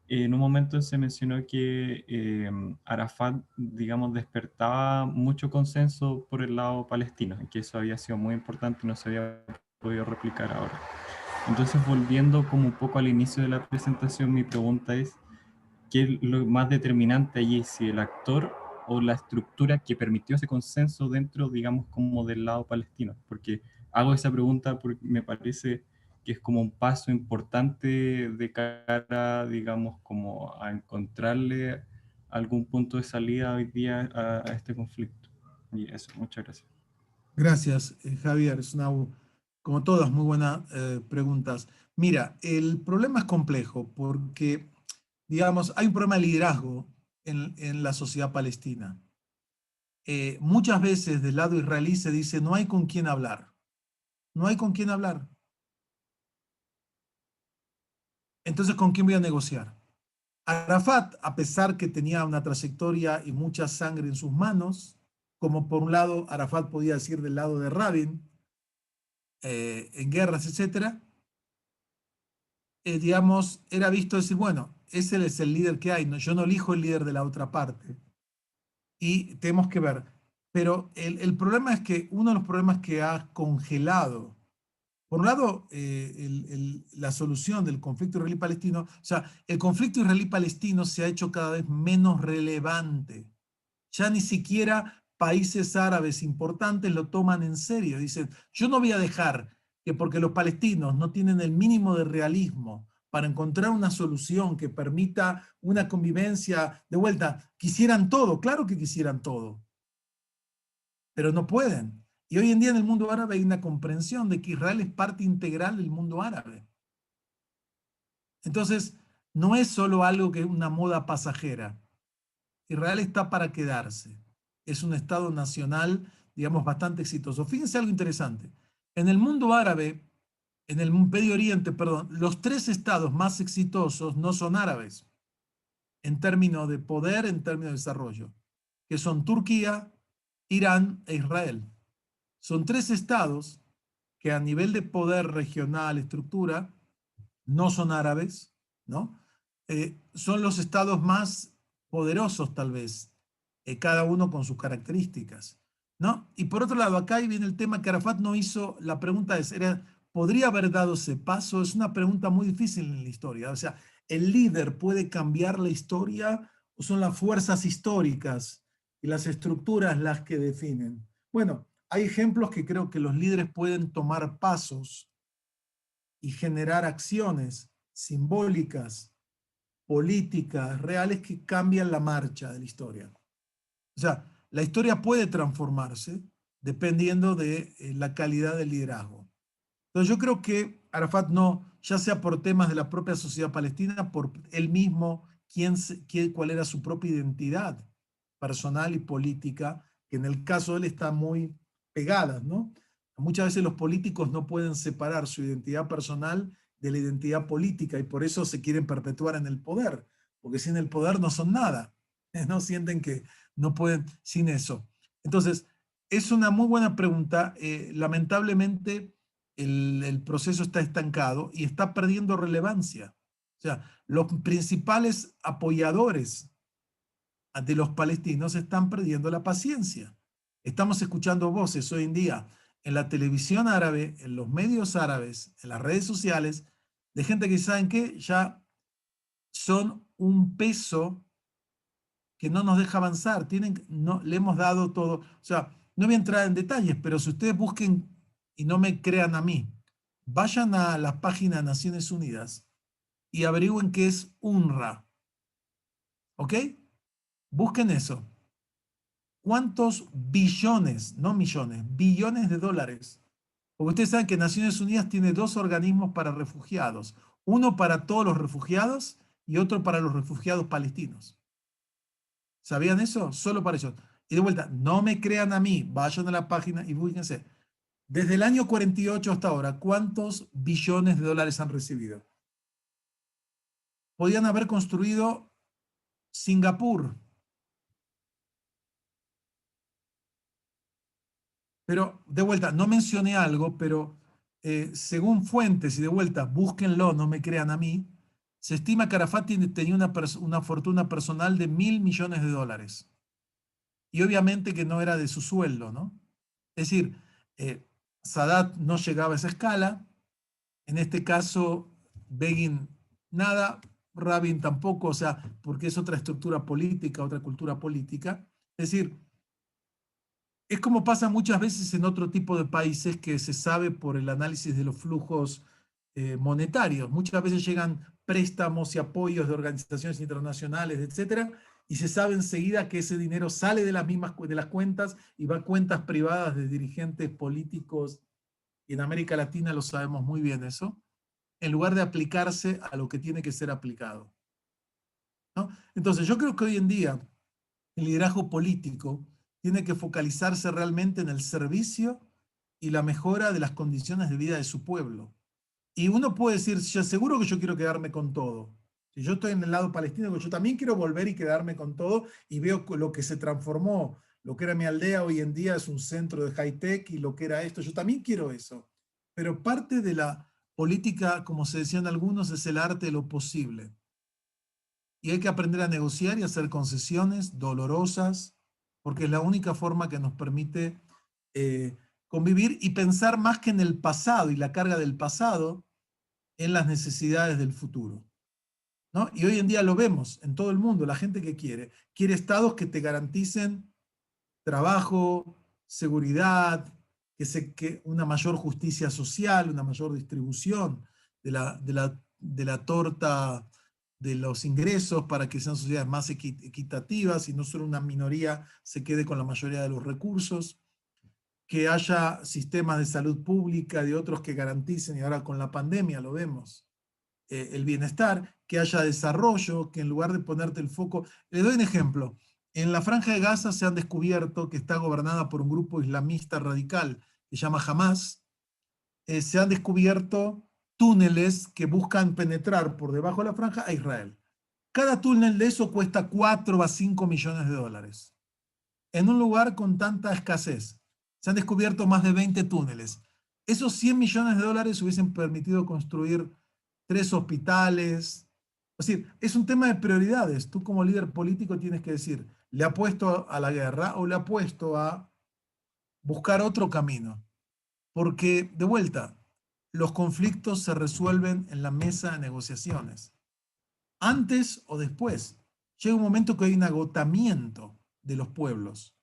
en un momento se mencionó que Arafat, digamos, despertaba mucho consenso por el lado palestino, y que eso había sido muy importante y no se había podido replicar ahora. Entonces, volviendo como un poco al inicio de la presentación, mi pregunta es, ¿qué es lo más determinante allí? Si el actor o la estructura que permitió ese consenso dentro, digamos, como del lado palestino. Porque hago esa pregunta porque me parece que es como un paso importante de cara, digamos, como a encontrarle algún punto de salida hoy día a este conflicto. Y eso, muchas gracias. Gracias, Javier. Es como todas, muy buenas preguntas. Mira, el problema es complejo porque, digamos, hay un problema de liderazgo en la sociedad palestina. Muchas veces del lado israelí se dice, no hay con quién hablar. No hay con quién hablar. Entonces, ¿con quién voy a negociar? Arafat, a pesar que tenía una trayectoria y mucha sangre en sus manos, como por un lado Arafat podía decir del lado de Rabin, en guerras, etcétera, digamos, era visto decir, bueno, ese es el líder que hay, ¿no? Yo no elijo el líder de la otra parte. Y tenemos que ver. Pero el problema es que uno de los problemas que ha congelado, por un lado, la solución del conflicto israelí-palestino, o sea, el conflicto israelí-palestino se ha hecho cada vez menos relevante. Ya ni siquiera países árabes importantes lo toman en serio. Dicen, yo no voy a dejar que porque los palestinos no tienen el mínimo de realismo para encontrar una solución que permita una convivencia de vuelta, quisieran todo, claro que quisieran todo, pero no pueden. Y hoy en día en el mundo árabe hay una comprensión de que Israel es parte integral del mundo árabe. Entonces, no es solo algo que es una moda pasajera. Israel está para quedarse. Es un Estado nacional, digamos, bastante exitoso. Fíjense algo interesante. En el mundo árabe, en el Medio Oriente, perdón, los 3 estados más exitosos no son árabes, en términos de poder, en términos de desarrollo, que son Turquía, Irán e Israel. Son 3 estados que a nivel de poder regional, estructura, no son árabes, ¿no? Son los estados más poderosos tal vez, cada uno con sus características, ¿no? Y por otro lado, acá viene el tema que Arafat no hizo, la pregunta es, ¿podría haber dado ese paso? Es una pregunta muy difícil en la historia, o sea, ¿el líder puede cambiar la historia o son las fuerzas históricas y las estructuras las que definen? Bueno, hay ejemplos que creo que los líderes pueden tomar pasos y generar acciones simbólicas, políticas, reales que cambian la marcha de la historia. O sea, la historia puede transformarse dependiendo de la calidad del liderazgo. Entonces yo creo que Arafat no, ya sea por temas de la propia sociedad palestina, por él mismo, cuál era su propia identidad personal y política, que en el caso de él está muy pegadas, ¿no? Muchas veces los políticos no pueden separar su identidad personal de la identidad política y por eso se quieren perpetuar en el poder, porque sin el poder no son nada, no sienten que no pueden sin eso. Entonces, es una muy buena pregunta. Lamentablemente, el proceso está estancado y está perdiendo relevancia. O sea, los principales apoyadores de los palestinos están perdiendo la paciencia. Estamos escuchando voces hoy en día en la televisión árabe, en los medios árabes, en las redes sociales, de gente que saben que ya son un peso que no nos deja avanzar. No, le hemos dado todo. O sea, no voy a entrar en detalles, pero si ustedes busquen y no me crean a mí, vayan a la página de Naciones Unidas y averigüen qué es UNRWA. ¿Ok? Busquen eso. ¿Cuántos billones, no millones, billones de dólares? Porque ustedes saben que Naciones Unidas tiene dos organismos para refugiados. Uno para todos los refugiados y otro para los refugiados palestinos. ¿Sabían eso? Solo para ellos. Y de vuelta, no me crean a mí, vayan a la página y búsquense. Desde el año 48 hasta ahora, ¿cuántos billones de dólares han recibido? Podían haber construido Singapur. Pero, de vuelta, no mencioné algo, pero según fuentes, y de vuelta, búsquenlo, no me crean a mí, se estima que Arafat tenía una fortuna personal de $1.000 millones de dólares. Y obviamente que no era de su sueldo, ¿no? Es decir, Sadat no llegaba a esa escala, en este caso Begin nada, Rabin tampoco, o sea, porque es otra estructura política, otra cultura política. Es decir, es como pasa muchas veces en otro tipo de países que se sabe por el análisis de los flujos monetarios. Muchas veces llegan préstamos y apoyos de organizaciones internacionales, etcétera, y se sabe enseguida que ese dinero sale de las cuentas y va a cuentas privadas de dirigentes políticos, y en América Latina lo sabemos muy bien eso, en lugar de aplicarse a lo que tiene que ser aplicado, ¿no? Entonces, yo creo que hoy en día el liderazgo político tiene que focalizarse realmente en el servicio y la mejora de las condiciones de vida de su pueblo. Y uno puede decir, yo seguro que yo quiero quedarme con todo. Si yo estoy en el lado palestino, yo también quiero volver y quedarme con todo, y veo lo que se transformó, lo que era mi aldea hoy en día es un centro de high-tech, y lo que era esto, yo también quiero eso. Pero parte de la política, como se decían algunos, es el arte de lo posible. Y hay que aprender a negociar y hacer concesiones dolorosas, porque es la única forma que nos permite convivir y pensar más que en el pasado y la carga del pasado, en las necesidades del futuro, ¿no? Y hoy en día lo vemos en todo el mundo, la gente que quiere estados que te garanticen trabajo, seguridad, que una mayor justicia social, una mayor distribución de la torta de los ingresos para que sean sociedades más equitativas y no solo una minoría se quede con la mayoría de los recursos, que haya sistemas de salud pública de otros que garanticen, y ahora con la pandemia lo vemos, el bienestar, que haya desarrollo, que en lugar de ponerte el foco... Le doy un ejemplo. En la Franja de Gaza se han descubierto que está gobernada por un grupo islamista radical que se llama Hamas. Se han descubierto túneles que buscan penetrar por debajo de la franja a Israel. Cada túnel de eso cuesta 4 a 5 millones de dólares. En un lugar con tanta escasez, se han descubierto más de 20 túneles. Esos 100 millones de dólares hubiesen permitido construir 3 hospitales. Es decir, es un tema de prioridades. Tú como líder político tienes que decir, ¿le apuesto a la guerra o le apuesto a buscar otro camino? Porque, de vuelta, los conflictos se resuelven en la mesa de negociaciones. Antes o después, llega un momento que hay un agotamiento de los pueblos.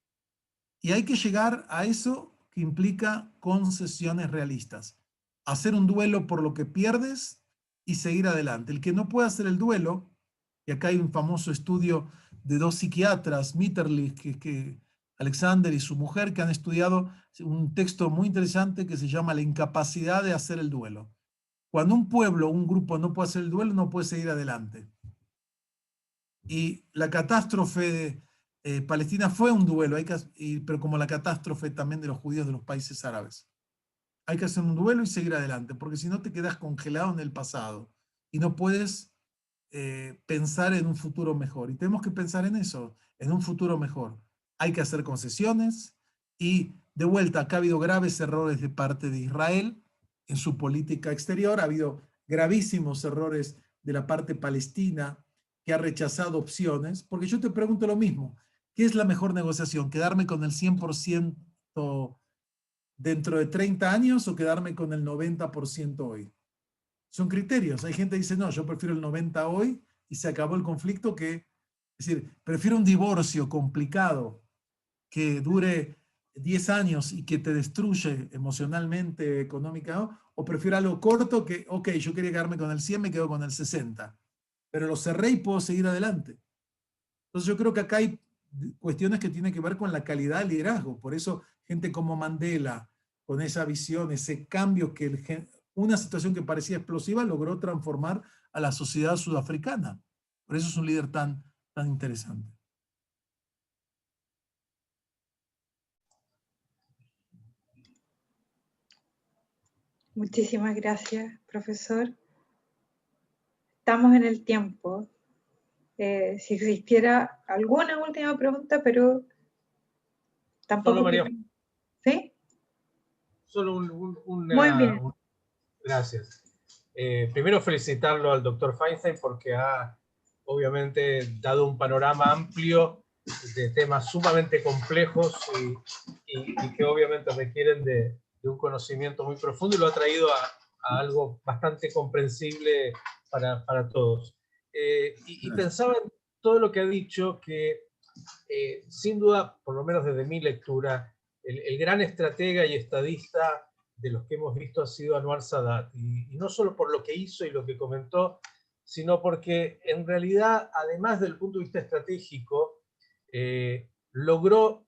Y hay que llegar a eso que implica concesiones realistas. Hacer un duelo por lo que pierdes y seguir adelante. El que no puede hacer el duelo, y acá hay un famoso estudio de 2 psiquiatras, Mitterlich, que Alexander y su mujer, que han estudiado un texto muy interesante que se llama La incapacidad de hacer el duelo. Cuando un pueblo, un grupo no puede hacer el duelo, no puede seguir adelante. Y la catástrofe de Palestina fue un duelo, pero como la catástrofe también de los judíos de los países árabes. Hay que hacer un duelo y seguir adelante, porque si no te quedas congelado en el pasado y no puedes pensar en un futuro mejor. Y tenemos que pensar en eso, en un futuro mejor. Hay que hacer concesiones y, de vuelta, acá ha habido graves errores de parte de Israel en su política exterior. Ha habido gravísimos errores de la parte palestina, que ha rechazado opciones. Porque yo te pregunto lo mismo. ¿Qué es la mejor negociación? ¿Quedarme con el 100% dentro de 30 años o quedarme con el 90% hoy? Son criterios. Hay gente que dice, no, yo prefiero el 90 hoy y se acabó el conflicto es decir, prefiero un divorcio complicado que dure 10 años y que te destruye emocionalmente, económicamente, ¿no? O prefiero algo corto que, ok, yo quería quedarme con el 100, me quedo con el 60, pero lo cerré y puedo seguir adelante. Entonces yo creo que acá hay cuestiones que tienen que ver con la calidad del liderazgo. Por eso gente como Mandela, con esa visión, ese cambio que una situación que parecía explosiva logró transformar a la sociedad sudafricana. Por eso es un líder tan interesante. Muchísimas gracias, profesor. Estamos en el tiempo. Si existiera alguna última pregunta, pero tampoco... Solo María. ¿Sí? Solo Muy bien. Gracias. Primero felicitarlo al doctor Feinstein porque ha obviamente dado un panorama amplio de temas sumamente complejos y que obviamente requieren de un conocimiento muy profundo, y lo ha traído a algo bastante comprensible para todos. Y pensaba en todo lo que ha dicho, que sin duda, por lo menos desde mi lectura, el gran estratega y estadista de los que hemos visto ha sido Anwar Sadat, y no solo por lo que hizo y lo que comentó, sino porque en realidad, además del punto de vista estratégico, logró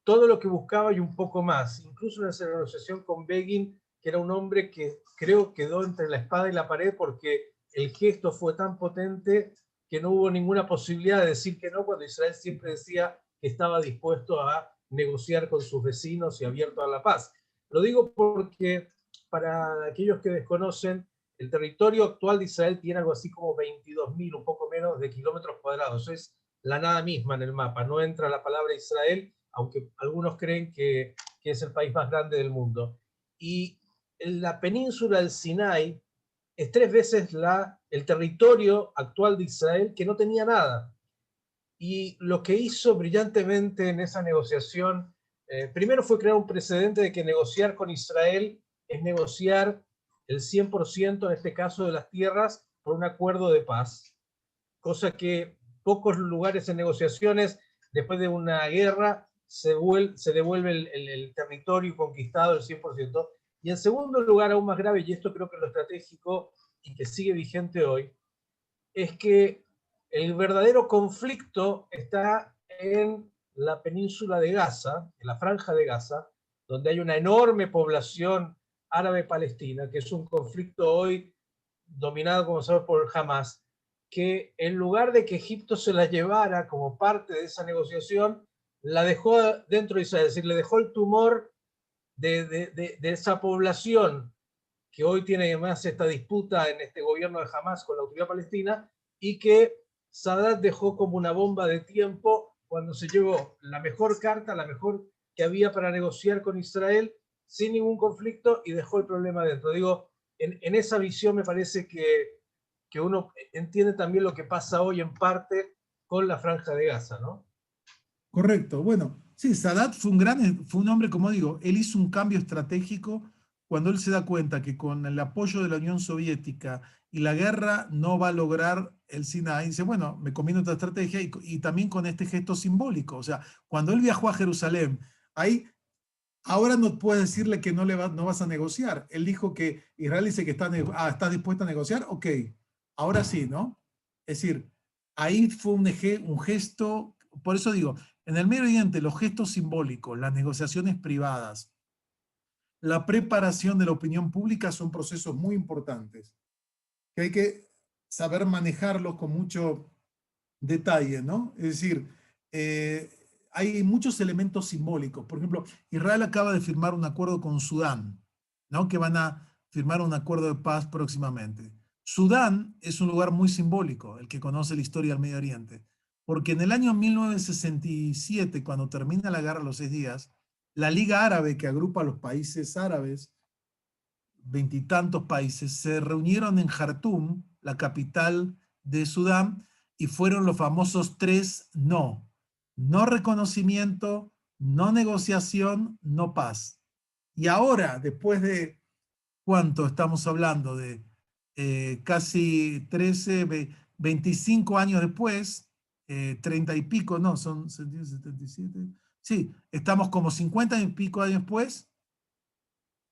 todo lo que buscaba y un poco más, incluso en esa negociación con Begin, que era un hombre que creo quedó entre la espada y la pared, porque el gesto fue tan potente que no hubo ninguna posibilidad de decir que no, cuando Israel siempre decía que estaba dispuesto a negociar con sus vecinos y abierto a la paz. Lo digo porque, para aquellos que desconocen, el territorio actual de Israel tiene algo así como 22.000, un poco menos, de kilómetros cuadrados. Es la nada misma en el mapa. No entra la palabra Israel, aunque algunos creen que es el país más grande del mundo. Y la península del Sinai es 3 veces el territorio actual de Israel, que no tenía nada. Y lo que hizo brillantemente en esa negociación, primero fue crear un precedente de que negociar con Israel es negociar el 100%, en este caso, de las tierras por un acuerdo de paz, cosa que pocos lugares en negociaciones, después de una guerra, se devuelve el territorio conquistado el 100%. Y en segundo lugar, aún más grave, y esto creo que es lo estratégico y que sigue vigente hoy, es que el verdadero conflicto está en la península de Gaza, en la franja de Gaza, donde hay una enorme población árabe-palestina, que es un conflicto hoy dominado, como sabes, por Hamas, que en lugar de que Egipto se la llevara como parte de esa negociación, la dejó dentro de Israel, es decir, le dejó el tumor de esa población que hoy tiene además esta disputa en este gobierno de Hamas con la autoridad palestina, y que Sadat dejó como una bomba de tiempo cuando se llevó la mejor carta, la mejor que había para negociar con Israel sin ningún conflicto, y dejó el problema dentro. Digo, en esa visión me parece que uno entiende también lo que pasa hoy en parte con la Franja de Gaza, ¿no? Correcto. Bueno, sí, Sadat fue un hombre, como digo, él hizo un cambio estratégico cuando él se da cuenta que con el apoyo de la Unión Soviética y la guerra no va a lograr el Sinaí. Dice, bueno, me conviene otra estrategia, y también con este gesto simbólico. O sea, cuando él viajó a Jerusalén, ahora no puedes decirle que no vas a negociar. Él dijo que Israel dice que está dispuesto a negociar, ok, ahora sí, ¿no? Es decir, ahí fue un gesto, por eso digo, en el Medio Oriente los gestos simbólicos, las negociaciones privadas, la preparación de la opinión pública son procesos muy importantes, que hay que saber manejarlos con mucho detalle, ¿no? Es decir, hay muchos elementos simbólicos. Por ejemplo, Israel acaba de firmar un acuerdo con Sudán, ¿no? Que van a firmar un acuerdo de paz próximamente. Sudán es un lugar muy simbólico, el que conoce la historia del Medio Oriente, porque en el año 1967, cuando termina la guerra de los 6 días, la Liga Árabe, que agrupa a los países árabes, 20 y tantos países, se reunieron en Jartum, la capital de Sudán, y fueron los famosos 3 no. No reconocimiento, no negociación, no paz. Y ahora, después de, ¿cuánto estamos hablando? De casi 13, 25 años después, 30 y pico, no, son 77. Sí, estamos como 50 y pico años después,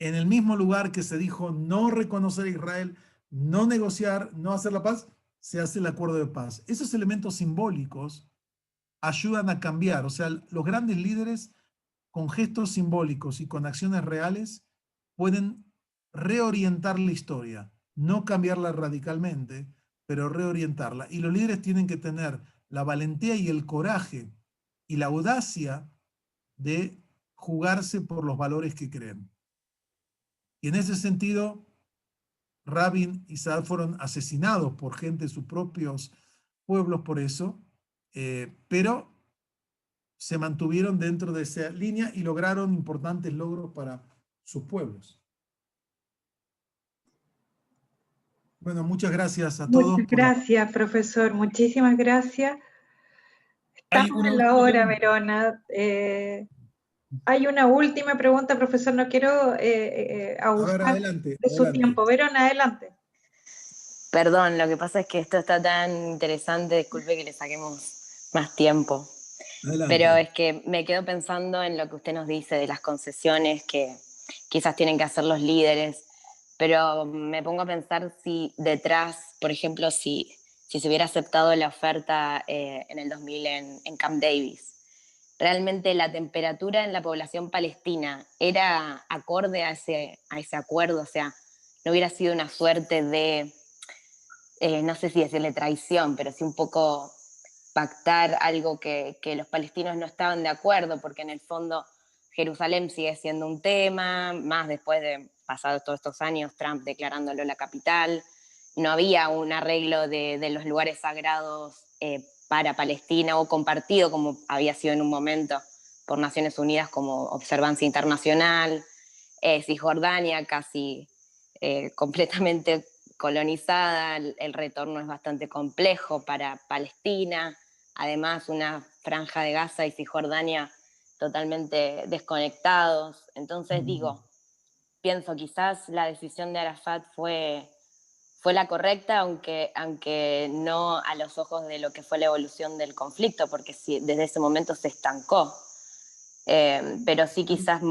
en el mismo lugar que se dijo no reconocer a Israel, no negociar, no hacer la paz, se hace el acuerdo de paz. Esos elementos simbólicos ayudan a cambiar, o sea, los grandes líderes con gestos simbólicos y con acciones reales pueden reorientar la historia, no cambiarla radicalmente, pero reorientarla. Y los líderes tienen que tener la valentía y el coraje y la audacia de jugarse por los valores que creen. Y en ese sentido, Rabin y Sadat fueron asesinados por gente de sus propios pueblos por eso, pero se mantuvieron dentro de esa línea y lograron importantes logros para sus pueblos. Bueno, muchas gracias a todos. Muchas gracias, profesor. Muchísimas gracias. Hay Estamos una en la última hora, pregunta. Verona. Hay una última pregunta, profesor. No quiero A abusar ver, adelante. de su tiempo. Verona, adelante. Perdón, lo que pasa es que esto está tan interesante, disculpe que le saquemos más tiempo. Adelante. Pero es que me quedo pensando en lo que usted nos dice de las concesiones que quizás tienen que hacer los líderes, pero me pongo a pensar si detrás, por ejemplo, si se hubiera aceptado la oferta en el 2000 en Camp Davis, ¿realmente la temperatura en la población palestina era acorde a ese acuerdo? O sea, ¿no hubiera sido una suerte de, no sé si decirle traición, pero sí un poco pactar algo que los palestinos no estaban de acuerdo, porque en el fondo Jerusalén sigue siendo un tema, más después de pasados todos estos años, Trump declarándolo la capital, no había un arreglo de los lugares sagrados para Palestina o compartido como había sido en un momento por Naciones Unidas como observancia internacional, Cisjordania casi completamente colonizada, el retorno es bastante complejo para Palestina, además una franja de Gaza y Cisjordania totalmente desconectados. Entonces digo, pienso quizás la decisión de Arafat fue la correcta, aunque no a los ojos de lo que fue la evolución del conflicto, porque sí, desde ese momento se estancó, pero sí quizás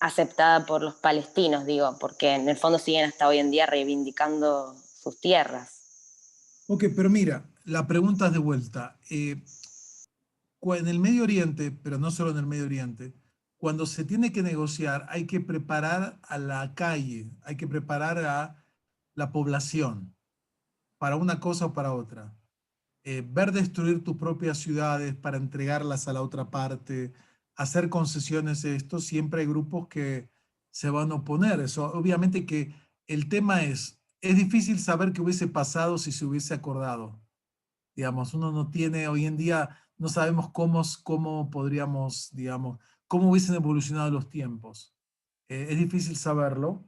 aceptada por los palestinos, digo, porque en el fondo siguen hasta hoy en día reivindicando sus tierras. Ok, pero mira, la pregunta es de vuelta. En el Medio Oriente, pero no solo en el Medio Oriente, cuando se tiene que negociar hay que preparar a la calle, hay que preparar a la población para una cosa o para otra. Ver destruir tus propias ciudades para entregarlas a la otra parte, hacer concesiones, esto, siempre hay grupos que se van a oponer. Eso, obviamente que el tema es difícil saber qué hubiese pasado si se hubiese acordado. Digamos, uno no tiene, hoy en día no sabemos cómo podríamos, digamos, cómo hubiesen evolucionado los tiempos. Es difícil saberlo.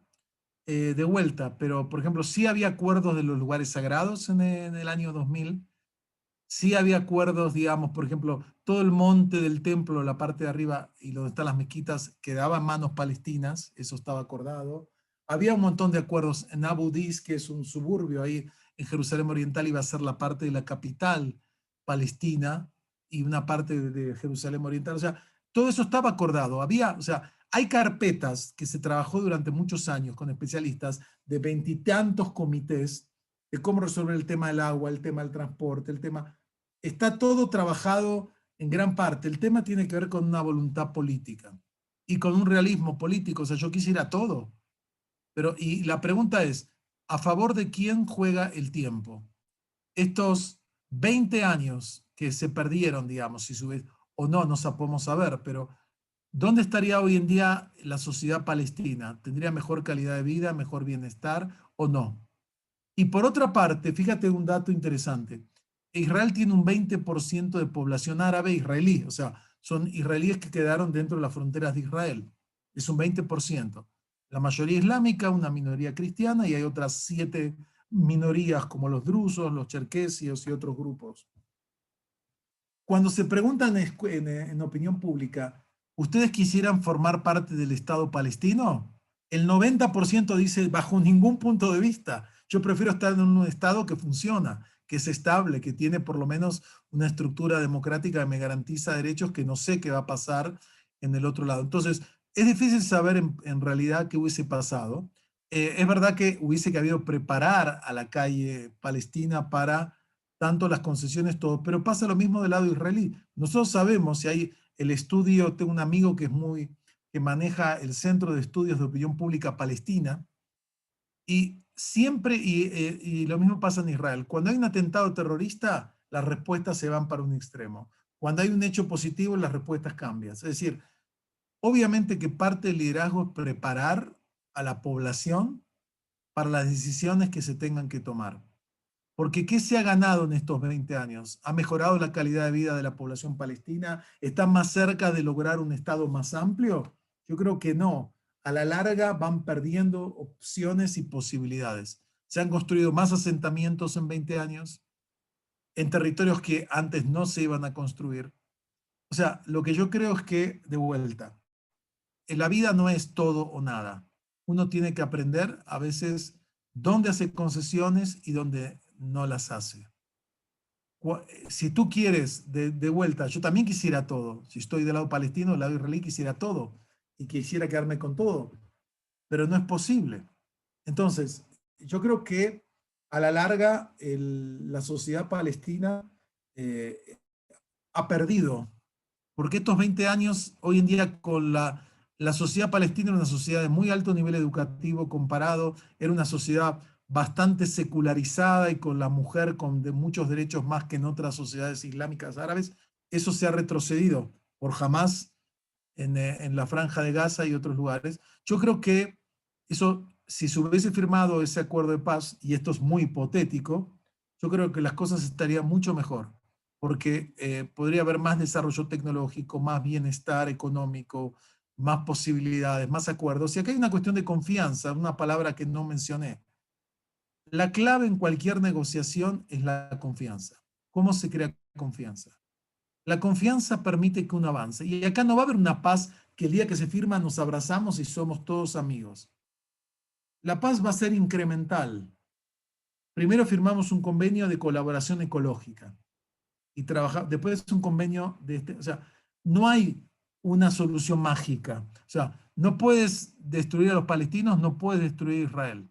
De vuelta, pero por ejemplo, sí había acuerdos de los lugares sagrados en el año 2000, sí había acuerdos, digamos, por ejemplo, todo el monte del templo, la parte de arriba y donde están las mezquitas, quedaba en manos palestinas, eso estaba acordado. Había un montón de acuerdos en Abu Dis, que es un suburbio ahí en Jerusalén Oriental, iba a ser la parte de la capital palestina y una parte de Jerusalén Oriental. O sea, todo eso estaba acordado. Había, o sea, hay carpetas que se trabajó durante muchos años con especialistas de 20 y tantos comités de cómo resolver el tema del agua, el tema del transporte, el tema... Está todo trabajado en gran parte. El tema tiene que ver con una voluntad política y con un realismo político. O sea, yo quisiera todo. Pero, y la pregunta es, ¿a favor de quién juega el tiempo? Estos 20 años que se perdieron, digamos, si sube, o no podemos saber, pero ¿dónde estaría hoy en día la sociedad palestina? ¿Tendría mejor calidad de vida, mejor bienestar o no? Y por otra parte, fíjate un dato interesante. Israel tiene un 20% de población árabe israelí, o sea, son israelíes que quedaron dentro de las fronteras de Israel. Es un 20%. La mayoría islámica, una minoría cristiana, y hay otras 7 minorías como los drusos, los cherquesios y otros grupos. Cuando se preguntan en opinión pública, ¿ustedes quisieran formar parte del Estado palestino? El 90% dice, bajo ningún punto de vista. Yo prefiero estar en un Estado que funciona, que es estable, que tiene por lo menos una estructura democrática que me garantiza derechos, que no sé qué va a pasar en el otro lado. Entonces, es difícil saber en realidad qué hubiese pasado. Es verdad que hubiese habido preparar a la calle palestina para tanto las concesiones, todo, pero pasa lo mismo del lado israelí. Nosotros sabemos, si hay el estudio, tengo un amigo que maneja el Centro de Estudios de Opinión Pública Palestina, y siempre, y lo mismo pasa en Israel, cuando hay un atentado terrorista, las respuestas se van para un extremo. Cuando hay un hecho positivo, las respuestas cambian. Es decir, obviamente que parte del liderazgo es preparar a la población para las decisiones que se tengan que tomar. Porque ¿qué se ha ganado en estos 20 años? ¿Ha mejorado la calidad de vida de la población palestina? ¿Está más cerca de lograr un Estado más amplio? Yo creo que no. A la larga van perdiendo opciones y posibilidades. Se han construido más asentamientos en 20 años, en territorios que antes no se iban a construir. O sea, lo que yo creo es que, de vuelta, en la vida no es todo o nada. Uno tiene que aprender a veces dónde hacer concesiones y dónde no las hace. Si tú quieres de vuelta, yo también quisiera todo. Si estoy del lado palestino, del lado israelí, quisiera todo. Y quisiera quedarme con todo. Pero no es posible. Entonces, yo creo que a la larga la sociedad palestina ha perdido. Porque estos 20 años, hoy en día con la sociedad palestina era una sociedad de muy alto nivel educativo comparado, era una sociedad bastante secularizada y con la mujer con muchos derechos más que en otras sociedades islámicas árabes. Eso se ha retrocedido por Hamas en la Franja de Gaza y otros lugares. Yo creo que eso, si se hubiese firmado ese acuerdo de paz, y esto es muy hipotético, yo creo que las cosas estarían mucho mejor, porque podría haber más desarrollo tecnológico, más bienestar económico, más posibilidades, más acuerdos. Y acá hay una cuestión de confianza, una palabra que no mencioné. La clave en cualquier negociación es la confianza. ¿Cómo se crea confianza? La confianza permite que uno avance. Y acá no va a haber una paz que el día que se firma nos abrazamos y somos todos amigos. La paz va a ser incremental. Primero firmamos un convenio de colaboración ecológica y después un convenio o sea, no hay una solución mágica. O sea, no puedes destruir a los palestinos, no puedes destruir a Israel.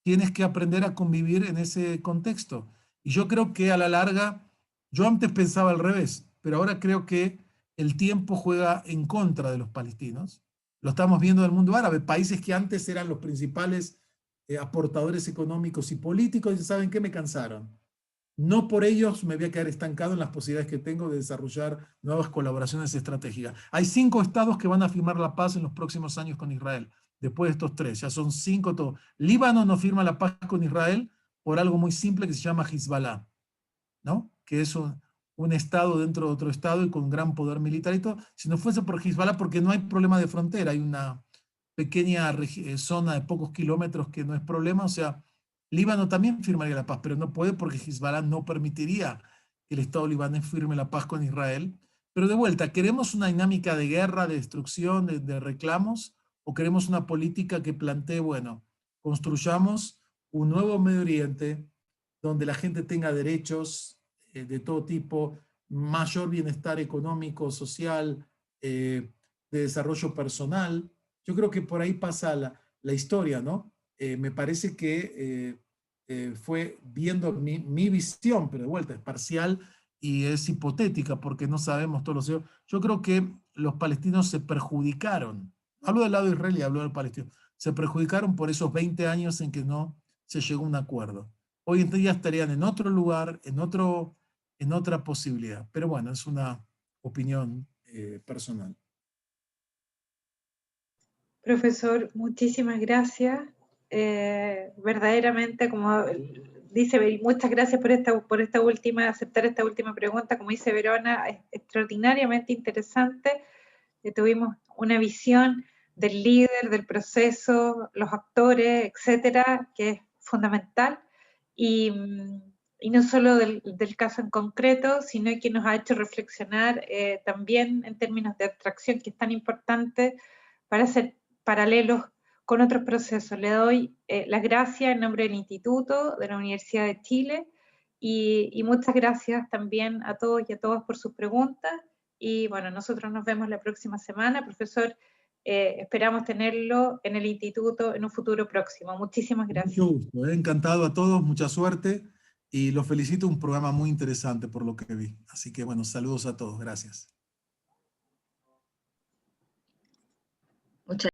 Tienes que aprender a convivir en ese contexto. Y yo creo que a la larga, yo antes pensaba al revés, pero ahora creo que el tiempo juega en contra de los palestinos. Lo estamos viendo en el mundo árabe, países que antes eran los principales aportadores económicos y políticos, y ¿saben qué? Me cansaron. No por ellos me voy a quedar estancado en las posibilidades que tengo de desarrollar nuevas colaboraciones estratégicas. Hay 5 estados que van a firmar la paz en los próximos años con Israel. Después de estos 3, ya son 5 todos. Líbano no firma la paz con Israel por algo muy simple que se llama Hezbollah, ¿no? Que es un estado dentro de otro estado y con gran poder militar y todo. Si no fuese por Hezbollah, porque no hay problema de frontera, hay una pequeña zona de pocos kilómetros que no es problema, o sea, Líbano también firmaría la paz, pero no puede porque Hezbollah no permitiría que el Estado libanés firme la paz con Israel. Pero de vuelta, ¿queremos una dinámica de guerra, de destrucción, de reclamos? ¿O queremos una política que plantee, bueno, construyamos un nuevo Medio Oriente donde la gente tenga derechos de todo tipo, mayor bienestar económico, social, de desarrollo personal? Yo creo que por ahí pasa la historia, ¿no? Me parece que fue viendo mi visión, pero de vuelta es parcial y es hipotética porque no sabemos todos los... Yo creo que los palestinos se perjudicaron. Hablo del lado israelí, hablo del palestino. Se perjudicaron por esos 20 años en que no se llegó a un acuerdo. Hoy en día estarían en otro lugar, en otra posibilidad. Pero bueno, es una opinión personal. Profesor, muchísimas gracias. verdaderamente, como dice, muchas gracias por aceptar esta última pregunta. Como dice Verona, es extraordinariamente interesante. Tuvimos una visión del líder, del proceso, los actores, etcétera, que es fundamental. Y no solo del caso en concreto, sino que nos ha hecho reflexionar también en términos de abstracción, que es tan importante para hacer paralelos con otros procesos. Le doy las gracias en nombre del Instituto, de la Universidad de Chile, y muchas gracias también a todos y a todas por sus preguntas. Y bueno, nosotros nos vemos la próxima semana. Profesor, esperamos tenerlo en el Instituto en un futuro próximo. Muchísimas gracias. Mucho gusto, encantado a todos, mucha suerte, y los felicito, un programa muy interesante por lo que vi. Así que bueno, saludos a todos, gracias. Muchas